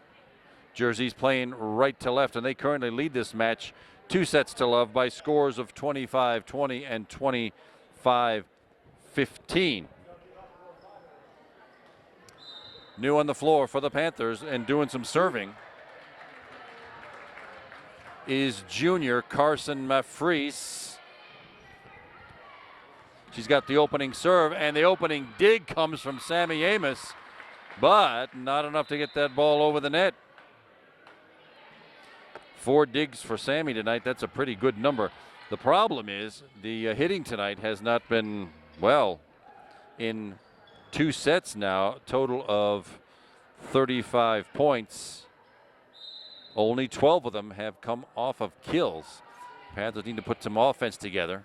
jerseys playing right to left, and they currently lead this match 2-0 by scores of 25-20 and 25-15. New on the floor for the Panthers and doing some serving is junior Carson Mafries. She's got the opening serve, and the opening dig comes from Sammy Amos, but not enough to get that ball over the net. 4 digs for Sammy tonight. That's a pretty good number. The problem is the hitting tonight has not been, well, in 2 sets now, total of 35 points. Only 12 of them have come off of kills. Panthers need to put some offense together.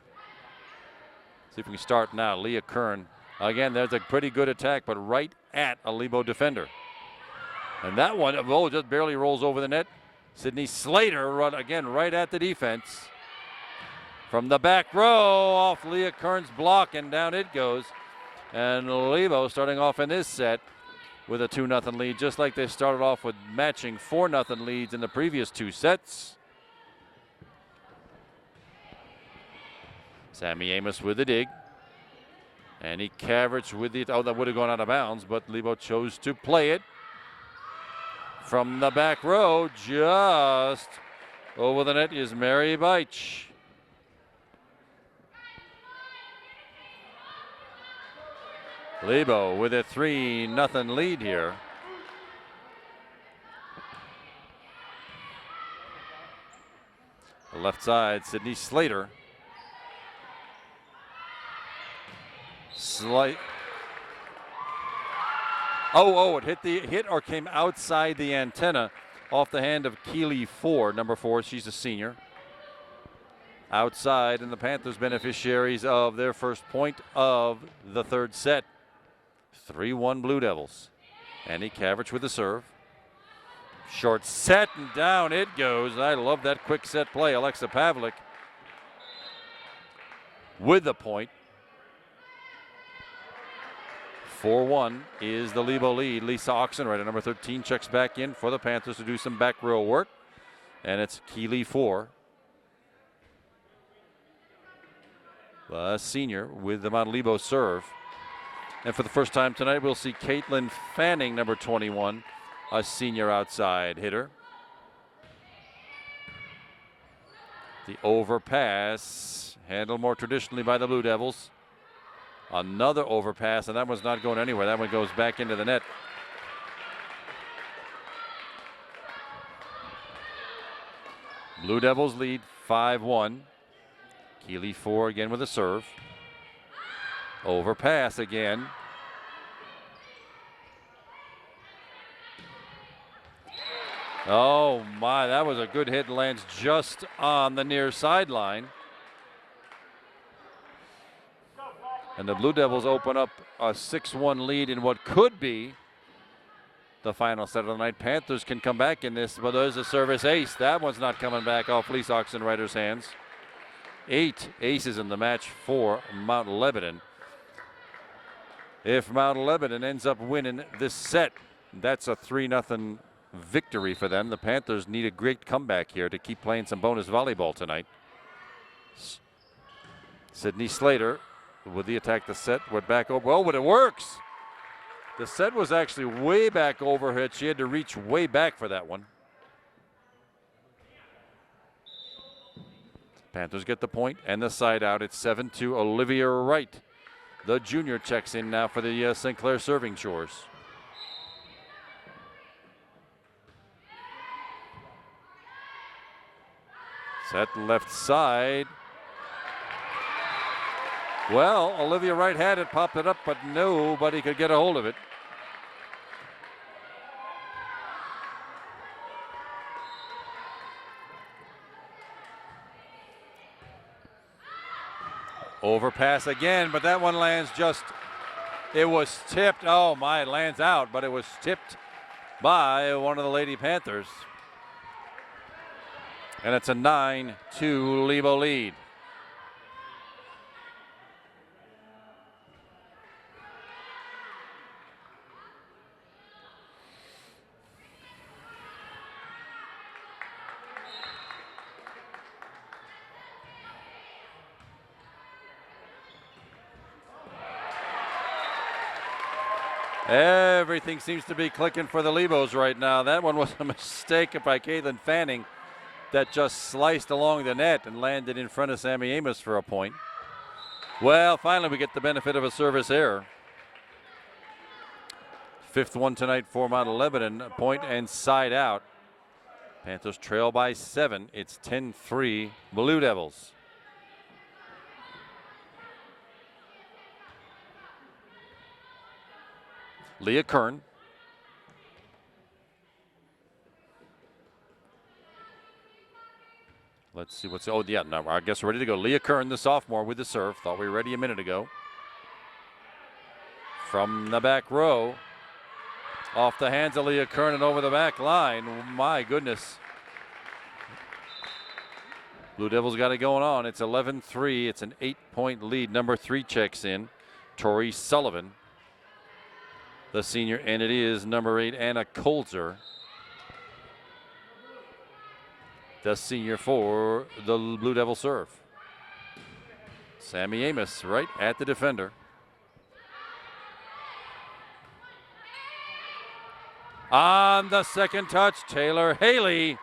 See if we can start now. Leah Kern. Again, there's a pretty good attack, but right at a Lebo defender. And that one, just barely rolls over the net. Sydney Slater run again right at the defense. From the back row, off Leah Kern's block, and down it goes. And Lebo starting off in this set with a 2-0 lead, just like they started off with matching 4-0 leads in the previous 2 sets. Sammy Amos with the dig. And Kavich with the, that would have gone out of bounds, but Lebo chose to play it. From the back row, just over the net is Mary Beich. Lebo with a 3-0 lead here. The left side, Sydney Slater. It hit or came outside the antenna off the hand of Keely Ford, number 4. She's a senior. Outside, and the Panthers beneficiaries of their first point of the third set. 3-1 Blue Devils. Annie Kavich with the serve. Short set, and down it goes. I love that quick set play. Alexa Pavlik with the point. 4-1 is the Lebo lead. Lisa Oxenreiter, number 13, checks back in for the Panthers to do some back row work. And it's Keely Ford, a senior, with the Mount Lebo serve. And for the first time tonight, we'll see Caitlin Fanning, number 21, a senior outside hitter. The overpass, handled more traditionally by the Blue Devils. Another overpass, and that one's not going anywhere. That one goes back into the net. Blue Devils lead 5-1. Keely Ford again with a serve. Overpass again. Oh my, that was a good hit, lands just on the near sideline. And the Blue Devils open up a 6-1 lead in what could be the final set of the night. Panthers can come back in this, but there's a service ace. That one's not coming back off Lisa Oxenreiter's hands. 8 aces in the match for Mount Lebanon. If Mount Lebanon ends up winning this set, that's a 3-0 victory for them. The Panthers need a great comeback here to keep playing some bonus volleyball tonight. Sydney Slater with the attack. The set went back over. Well, but it works. The set was actually way back overhead. She had to reach way back for that one. Panthers get the point and the side out. It's 7-2. Olivia Wright, the junior, checks in now for the St. Clair serving chores. Set left side. Well, Olivia Wright had it, popped it up, but nobody could get a hold of it. Overpass again, but that one lands just, it was tipped. Oh my, it lands out, but it was tipped by one of the Lady Panthers. And it's a 9-2 Lebo lead. Everything seems to be clicking for the Lebos right now. That one was a mistake by Caitlin Fanning that just sliced along the net and landed in front of Sammy Amos for a point. Well, finally we get the benefit of a service error. Fifth one tonight for Mount Lebanon, point and side out. Panthers trail by 7. It's 10-3 Blue Devils. Leah Kern. Let's see what's, oh yeah, no, I guess we're ready to go. Leah Kern, the sophomore, with the serve. Thought we were ready a minute ago. From the back row. Off the hands of Leah Kern and over the back line. My goodness. Blue Devils got it going on. It's 11-3. It's an 8-point lead. Number 3 checks in. Tori Sullivan, the senior, and it is number 8, Anna Colzer, the senior, for the Blue Devil serve. Sammy Amos right at the defender. On the second touch, Taylor Haley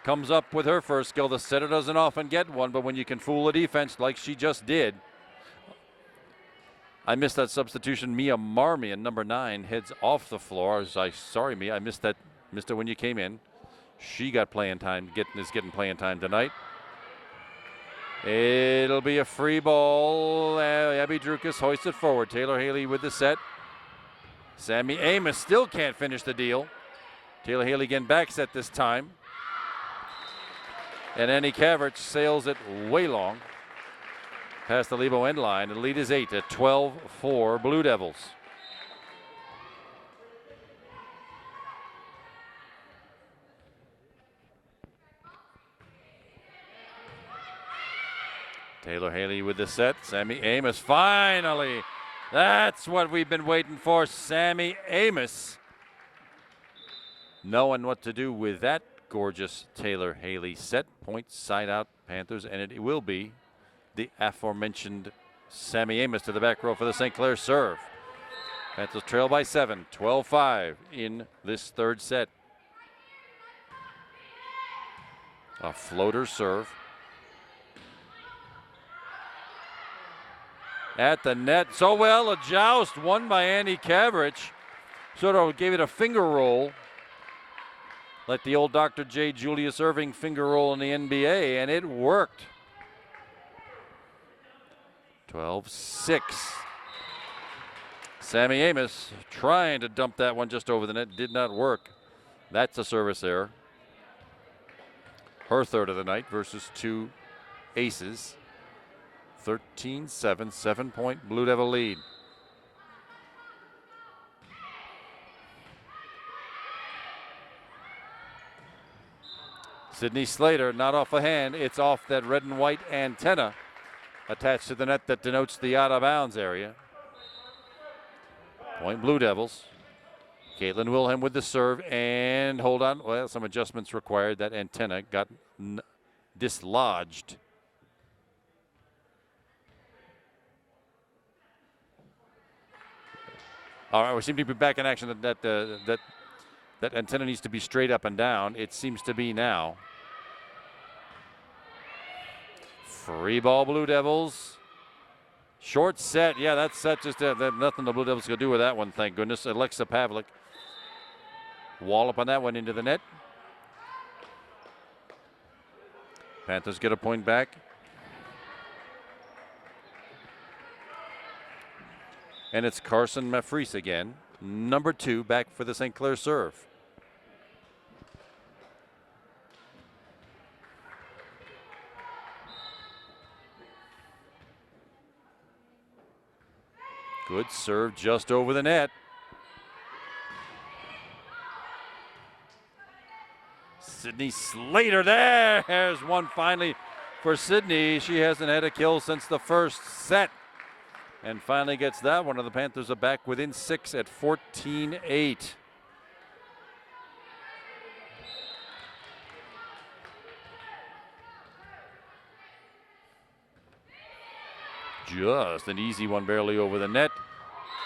comes up with her first skill. The setter doesn't often get one, but when you can fool a defense like she just did. I missed that substitution. Mia Marmion, number 9, heads off the floor. Sorry, Mia, I missed that. Missed it when you came in. She got playing time. Is getting playing time tonight. It'll be a free ball. Abby Drukas hoists it forward. Taylor Haley with the set. Sammy Amos still can't finish the deal. Taylor Haley again back set this time. And Annie Cavrich sails it way long past the Lebo end line. The lead is 8 at 12-4 Blue Devils. Taylor Haley with the set. Sammy Amos finally. That's what we've been waiting for. Sammy Amos knowing what to do with that gorgeous Taylor Haley set. Point side out Panthers, and it will be the aforementioned Sammy Amos to the back row for the St. Clair serve. Panthers trail by 7, 12-5 in this third set. A floater serve. At the net. So well, a joust won by Annie Cavrich. Sort of gave it a finger roll, like the old Dr. J. Julius Erving finger roll in the NBA, and it worked. 12-6. Sammy Amos trying to dump that one just over the net. Did not work. That's a service error. Her third of the night versus 2 aces. 13-7, 7-point Blue Devil lead. Sydney Slater, not off a hand. It's off that red and white antenna attached to the net that denotes the out of bounds area. Point Blue Devils. Caitlin Wilhelm with the serve, and hold on. Well, some adjustments required. That antenna got dislodged. All right, we seem to be back in action. That antenna needs to be straight up and down. It seems to be now. Free ball, Blue Devils. Short set. Yeah, that set just had nothing the Blue Devils could do with that one, thank goodness. Alexa Pavlik. Wallop on that one into the net. Panthers get a point back. And it's Carson Mafries again. Number 2 back for the St. Clair serve. Good serve just over the net. Sydney Slater, there's one finally for Sydney. She hasn't had a kill since the first set. And finally gets that one, and the Panthers are back within 6 at 14-8. Just an easy one, barely over the net.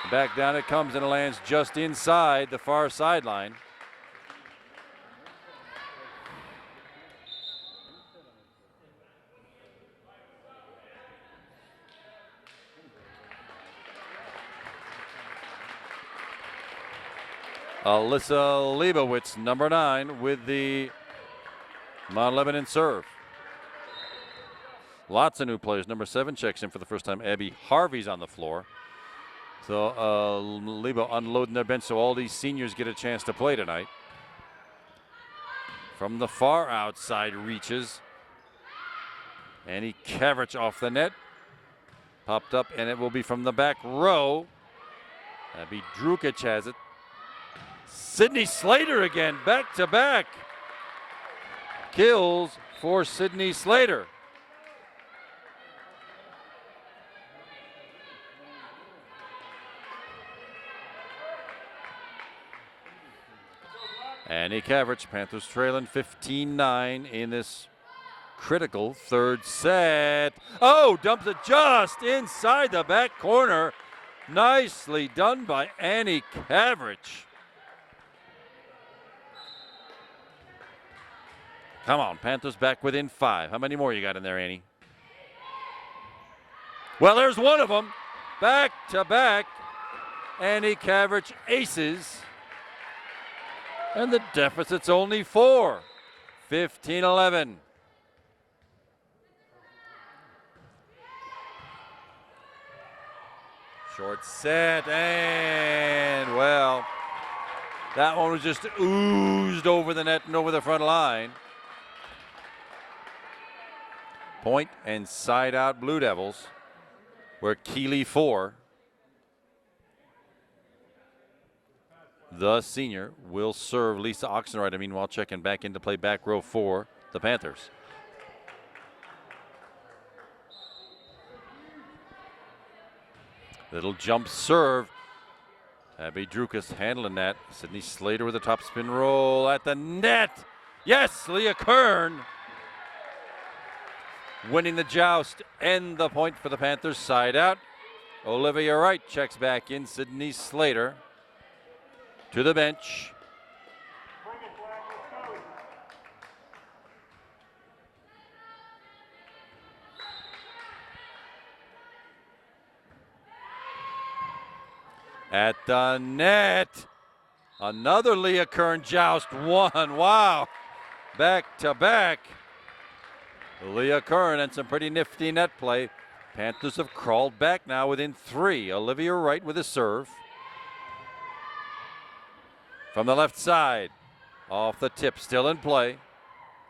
Back down it comes, and it lands just inside the far sideline. Alyssa Leibowitz, number 9, with the Mount Lebanon serve. Lots of new players. Number 7 checks in for the first time. Abby Harvey's on the floor. So Lebo unloading their bench so all these seniors get a chance to play tonight. From the far outside reaches. Annie Kavrich off the net. Popped up, and it will be from the back row. Abby Drukic has it. Sydney Slater again, back to back. Kills for Sydney Slater. Annie Kavrich, Panthers trailing 15-9 in this critical third set. Oh, dumps it just inside the back corner. Nicely done by Annie Kavrich. Come on, Panthers back within 5. How many more you got in there, Annie? Well, there's one of them. Back to back. Annie Kavrich aces. And the deficit's only 4. 15-11. Short set, and well, that one was just oozed over the net and over the front line. Point and side out Blue Devils, where Keeley 4, the senior, will serve Lisa Oxenreiter. Meanwhile, checking back in to play back row for the Panthers. Little jump serve. Abby Drukas handling that. Sydney Slater with a top spin roll at the net. Yes, Leah Kern winning the joust and the point for the Panthers. Side out. Olivia Wright checks back in. Sydney Slater to the bench. At the net, another Leah Kern joust one. Wow, back to back. Leah Kern and some pretty nifty net play. Panthers have crawled back now within 3. Olivia Wright with a serve. From the left side, off the tip, still in play.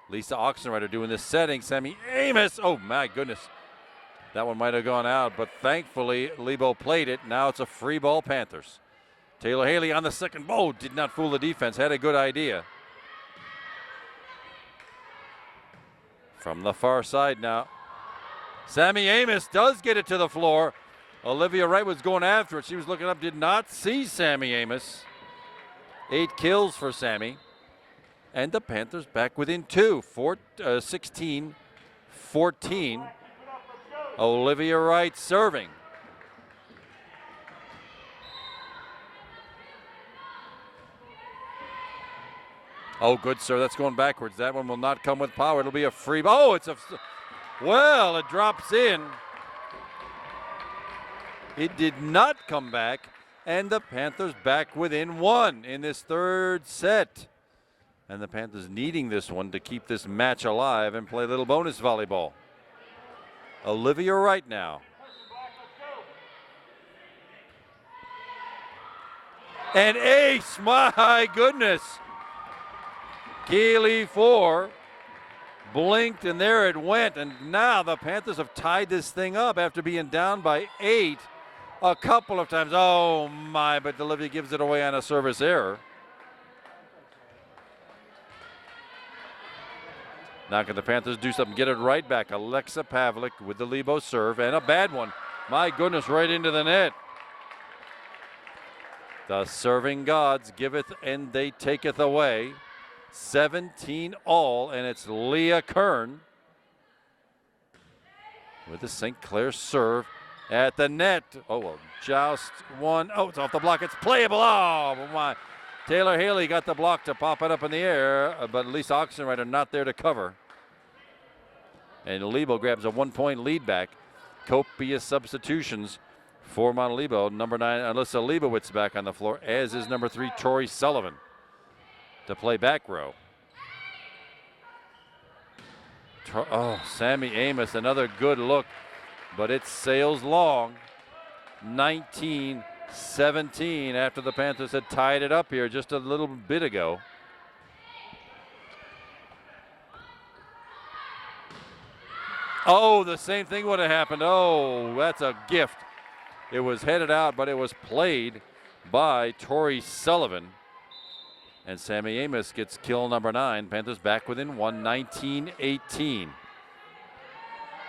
Lisa Oxenreiter doing the setting. Sammy Amos, oh my goodness. That one might have gone out, but thankfully Lebo played it. Now it's a free ball Panthers. Taylor Haley on the second ball. Did not fool the defense, had a good idea. From the far side now. Sammy Amos does get it to the floor. Olivia Wright was going after it. She was looking up, did not see Sammy Amos. 8 kills for Sammy. And the Panthers back within 2. 16-14. Olivia Wright serving. Oh, good, sir. That's going backwards. That one will not come with power. It'll be a free. Oh, it's a Well, it drops in. It did not come back, and the Panthers back within one in this third set. And the Panthers needing this one to keep this match alive and play a little bonus volleyball. Olivia Wright now. And ace, my goodness. Keeley 4 blinked, and there it went. And now the Panthers have tied this thing up after being down by 8 a couple of times. Oh my, but Olivia gives it away on a service error. Now can the Panthers do something, get it right back? Alexa Pavlik with the Lebo serve, and a bad one. My goodness, right into the net. The serving gods giveth and they taketh away. 17 all, and it's Leah Kern with the St. Clair serve at the net. Oh, well, just one. Oh, it's off the block. It's playable. Oh, my. Taylor Haley got the block to pop it up in the air, but Lisa Oxenreiter not there to cover. And Lebo grabs a 1-point lead back. Copious substitutions for Montelebo. Number 9, Alyssa Leibowitz back on the floor, as is number 3, Tori Sullivan, to play back row. Oh, Sammy Amos, another good look, but it sails long. 19-17 after the Panthers had tied it up here just a little bit ago. Oh, the same thing would have happened. Oh, that's a gift. It was headed out, but it was played by Tori Sullivan. And Sammy Amos gets kill number 9. Panthers back within one, 19-18.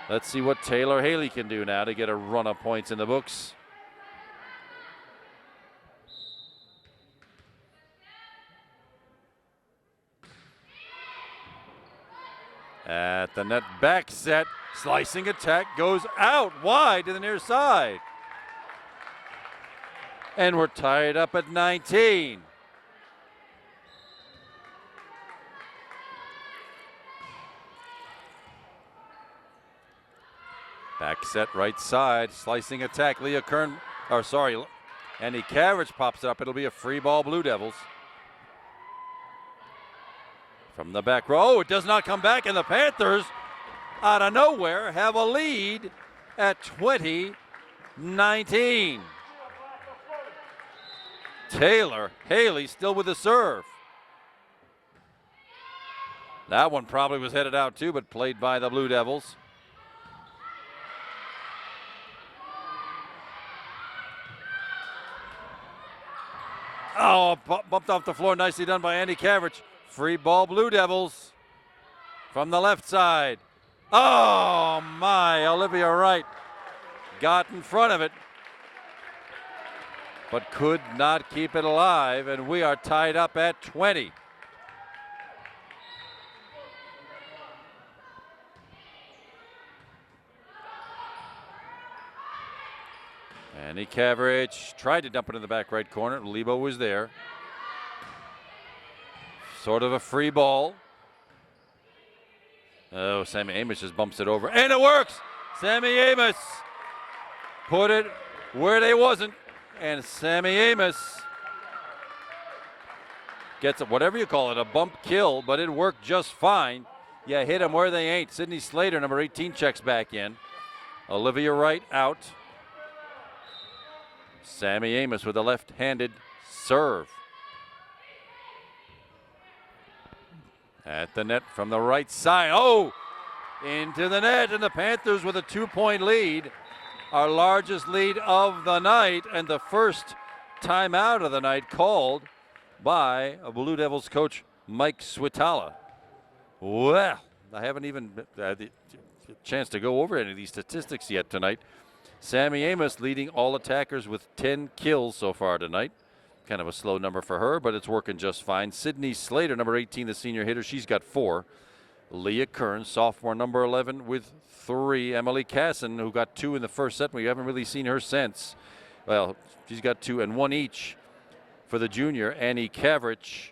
Let's see what Taylor Haley can do now to get a run of points in the books. At the net, back set, slicing attack goes out wide to the near side. And we're tied up at 19. Back set right side, slicing attack. Leah Kern, Andy Cavrich pops up. It'll be a free ball, Blue Devils. From the back row, it does not come back, and the Panthers, out of nowhere, have a lead at 20-19. Taylor Haley still with the serve. That one probably was headed out too, but played by the Blue Devils. Oh, bumped off the floor. Nicely done by Andy Cavrich. Free ball, Blue Devils from the left side. Oh, my. Olivia Wright got in front of it, but could not keep it alive, and we are tied up at 20. Andy Cavrich tried to dump it in the back right corner. Lebo was there. Sort of a free ball. Oh, Sammy Amos just bumps it over, and it works. Sammy Amos put it where they wasn't, and Sammy Amos gets it, whatever you call it, a bump kill, but it worked just fine. Yeah, hit them where they ain't. Sydney Slater, number 18, checks back in. Olivia Wright out. Sammy Amos with a left-handed serve. At the net from the right side. Oh, into the net, and the Panthers with a 2-point lead. Our largest lead of the night, and the first timeout of the night called by a Blue Devils coach, Mike Switala. Well, I haven't even had the chance to go over any of these statistics yet tonight. Sammy Amos leading all attackers with 10 kills so far tonight. Kind of a slow number for her, but it's working just fine. Sydney Slater, number 18, the senior hitter, she's got 4. Leah Kern, sophomore, number 11, with 3. Emily Casson, who got 2 in the first set. We haven't really seen her since. Well, she's got 2 and 1 each for the junior. Annie Cavrich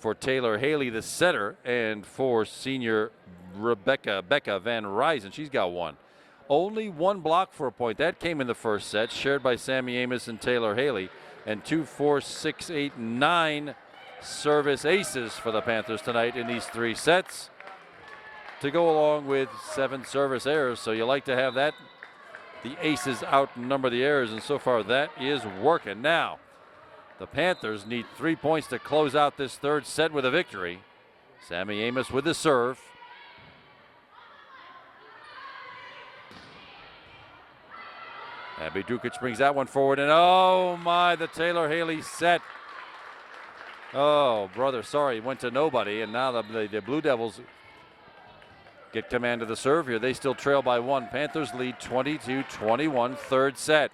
for Taylor Haley, the setter, and for senior Becca Van Ryzen. She's got one. Only one block for a point. That came in the first set, shared by Sammy Amos and Taylor Haley. And 2, 4, 6, 8, 9 service aces for the Panthers tonight in these 3 sets, to go along with 7 service errors. So you like to have that. The aces outnumber the errors, and so far that is working. Now, the Panthers need 3 points to close out this 3rd set with a victory. Sammy Amos with the serve. Abby Drukic brings that one forward, and oh my, the Taylor Haley set. Oh, brother, sorry, went to nobody, and now the Blue Devils get command of the serve here. They still trail by 1. Panthers lead 22-21, 3rd set.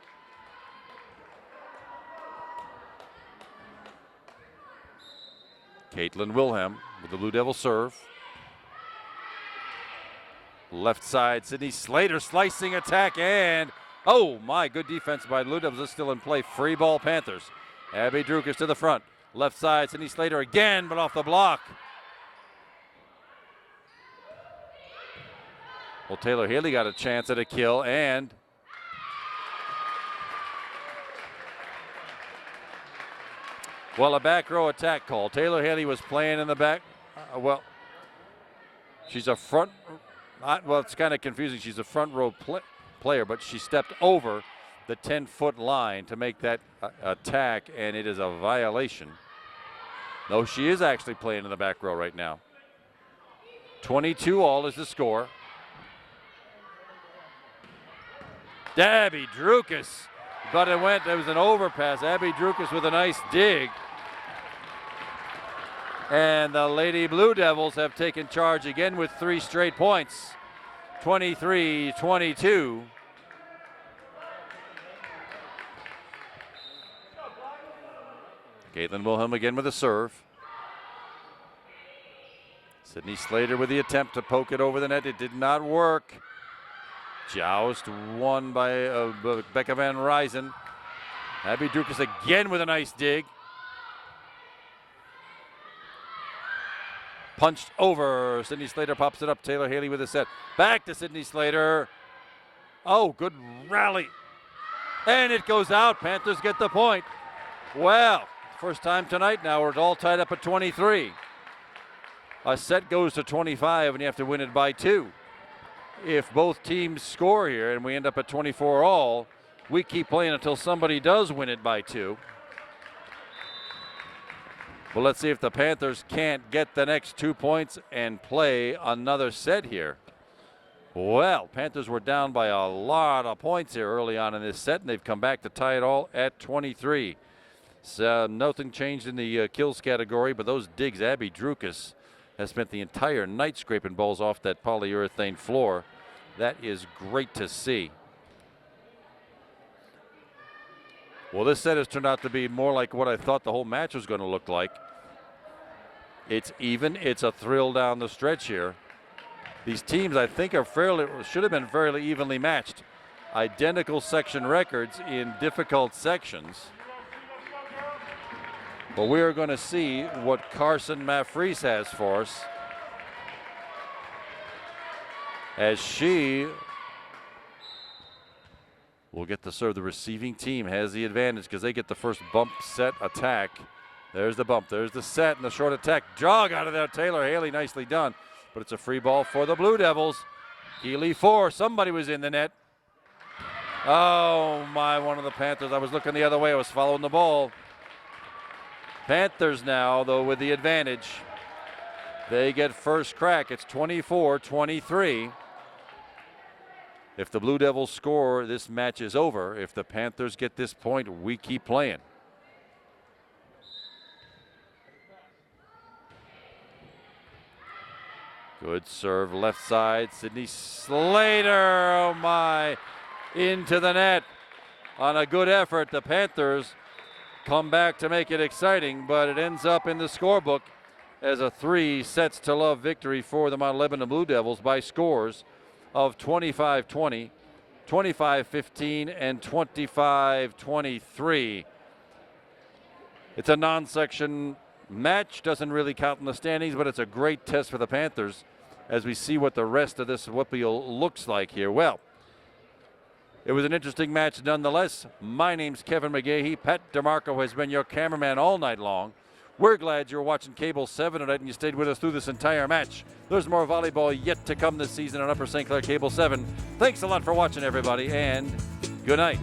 Caitlin Wilhelm with the Blue Devil serve. Left side, Sydney Slater slicing attack, and oh my, good defense by the Blue Devils. Is still in play. Free ball Panthers. Abby Drukic to the front. Left side, Sydney Slater again, but off the block. Well, Taylor Haley got a chance at a kill, and well, a back row attack call. Taylor Haley was playing in the back. Well, she's a front. Well, it's kind of confusing. She's a front row player, but she stepped over the 10-foot line to make that attack, and it is a violation. No, she is actually playing in the back row right now. 22-all is the score. Abby Drukic, but it was an overpass. Abby Drukic with a nice dig. And the Lady Blue Devils have taken charge again with 3 straight points. 23-22. Caitlin Wilhelm again with a serve. Sydney Slater with the attempt to poke it over the net. It did not work. Joust won by Becca Van Ryzen. Abby Drukic again with a nice dig. Punched over. Sydney Slater pops it up. Taylor Haley with a set. Back to Sydney Slater. Oh, good rally. And it goes out. Panthers get the point. Well, first time tonight now. We're all tied up at 23. A set goes to 25 and you have to win it by 2. If both teams score here and we end up at 24 all, we keep playing until somebody does win it by 2. Well, let's see if the Panthers can't get the next 2 points and play another set here. Well, Panthers were down by a lot of points here early on in this set, and they've come back to tie it all at 23. So nothing changed in the kills category, but those digs, Abby Drukic has spent the entire night scraping balls off that polyurethane floor. That is great to see. Well, this set has turned out to be more like what I thought the whole match was going to look like. It's even. It's a thrill down the stretch here. These teams, I think, should have been fairly evenly matched. Identical section records in difficult sections. But we are going to see what Carson Maffreese has for us, as she will get to serve. The receiving team has the advantage because they get the first bump set attack. There's the bump. There's the set and the short attack. Jog out of there. Taylor Haley, nicely done. But it's a free ball for the Blue Devils. Healy 4. Somebody was in the net. Oh, my, one of the Panthers. I was looking the other way. I was following the ball. Panthers now, though, with the advantage. They get first crack. It's 24-23. If the Blue Devils score, this match is over. If the Panthers get this point, we keep playing. Good serve, left side. Sydney Slater, oh my, into the net on a good effort. The Panthers come back to make it exciting, but it ends up in the scorebook as a 3-sets-to-love victory for the Mount Lebanon Blue Devils by scores of 25-20, 25-15, and 25-23. It's a non-section match. Doesn't really count in the standings, but it's a great test for the Panthers as we see what the rest of this WPIAL looks like here. Well, it was an interesting match nonetheless. My name's Kevin McGahey. Pat DeMarco has been your cameraman all night long. We're glad you're watching Cable 7 tonight and you stayed with us through this entire match. There's more volleyball yet to come this season on Upper St. Clair Cable 7. Thanks a lot for watching, everybody, and good night.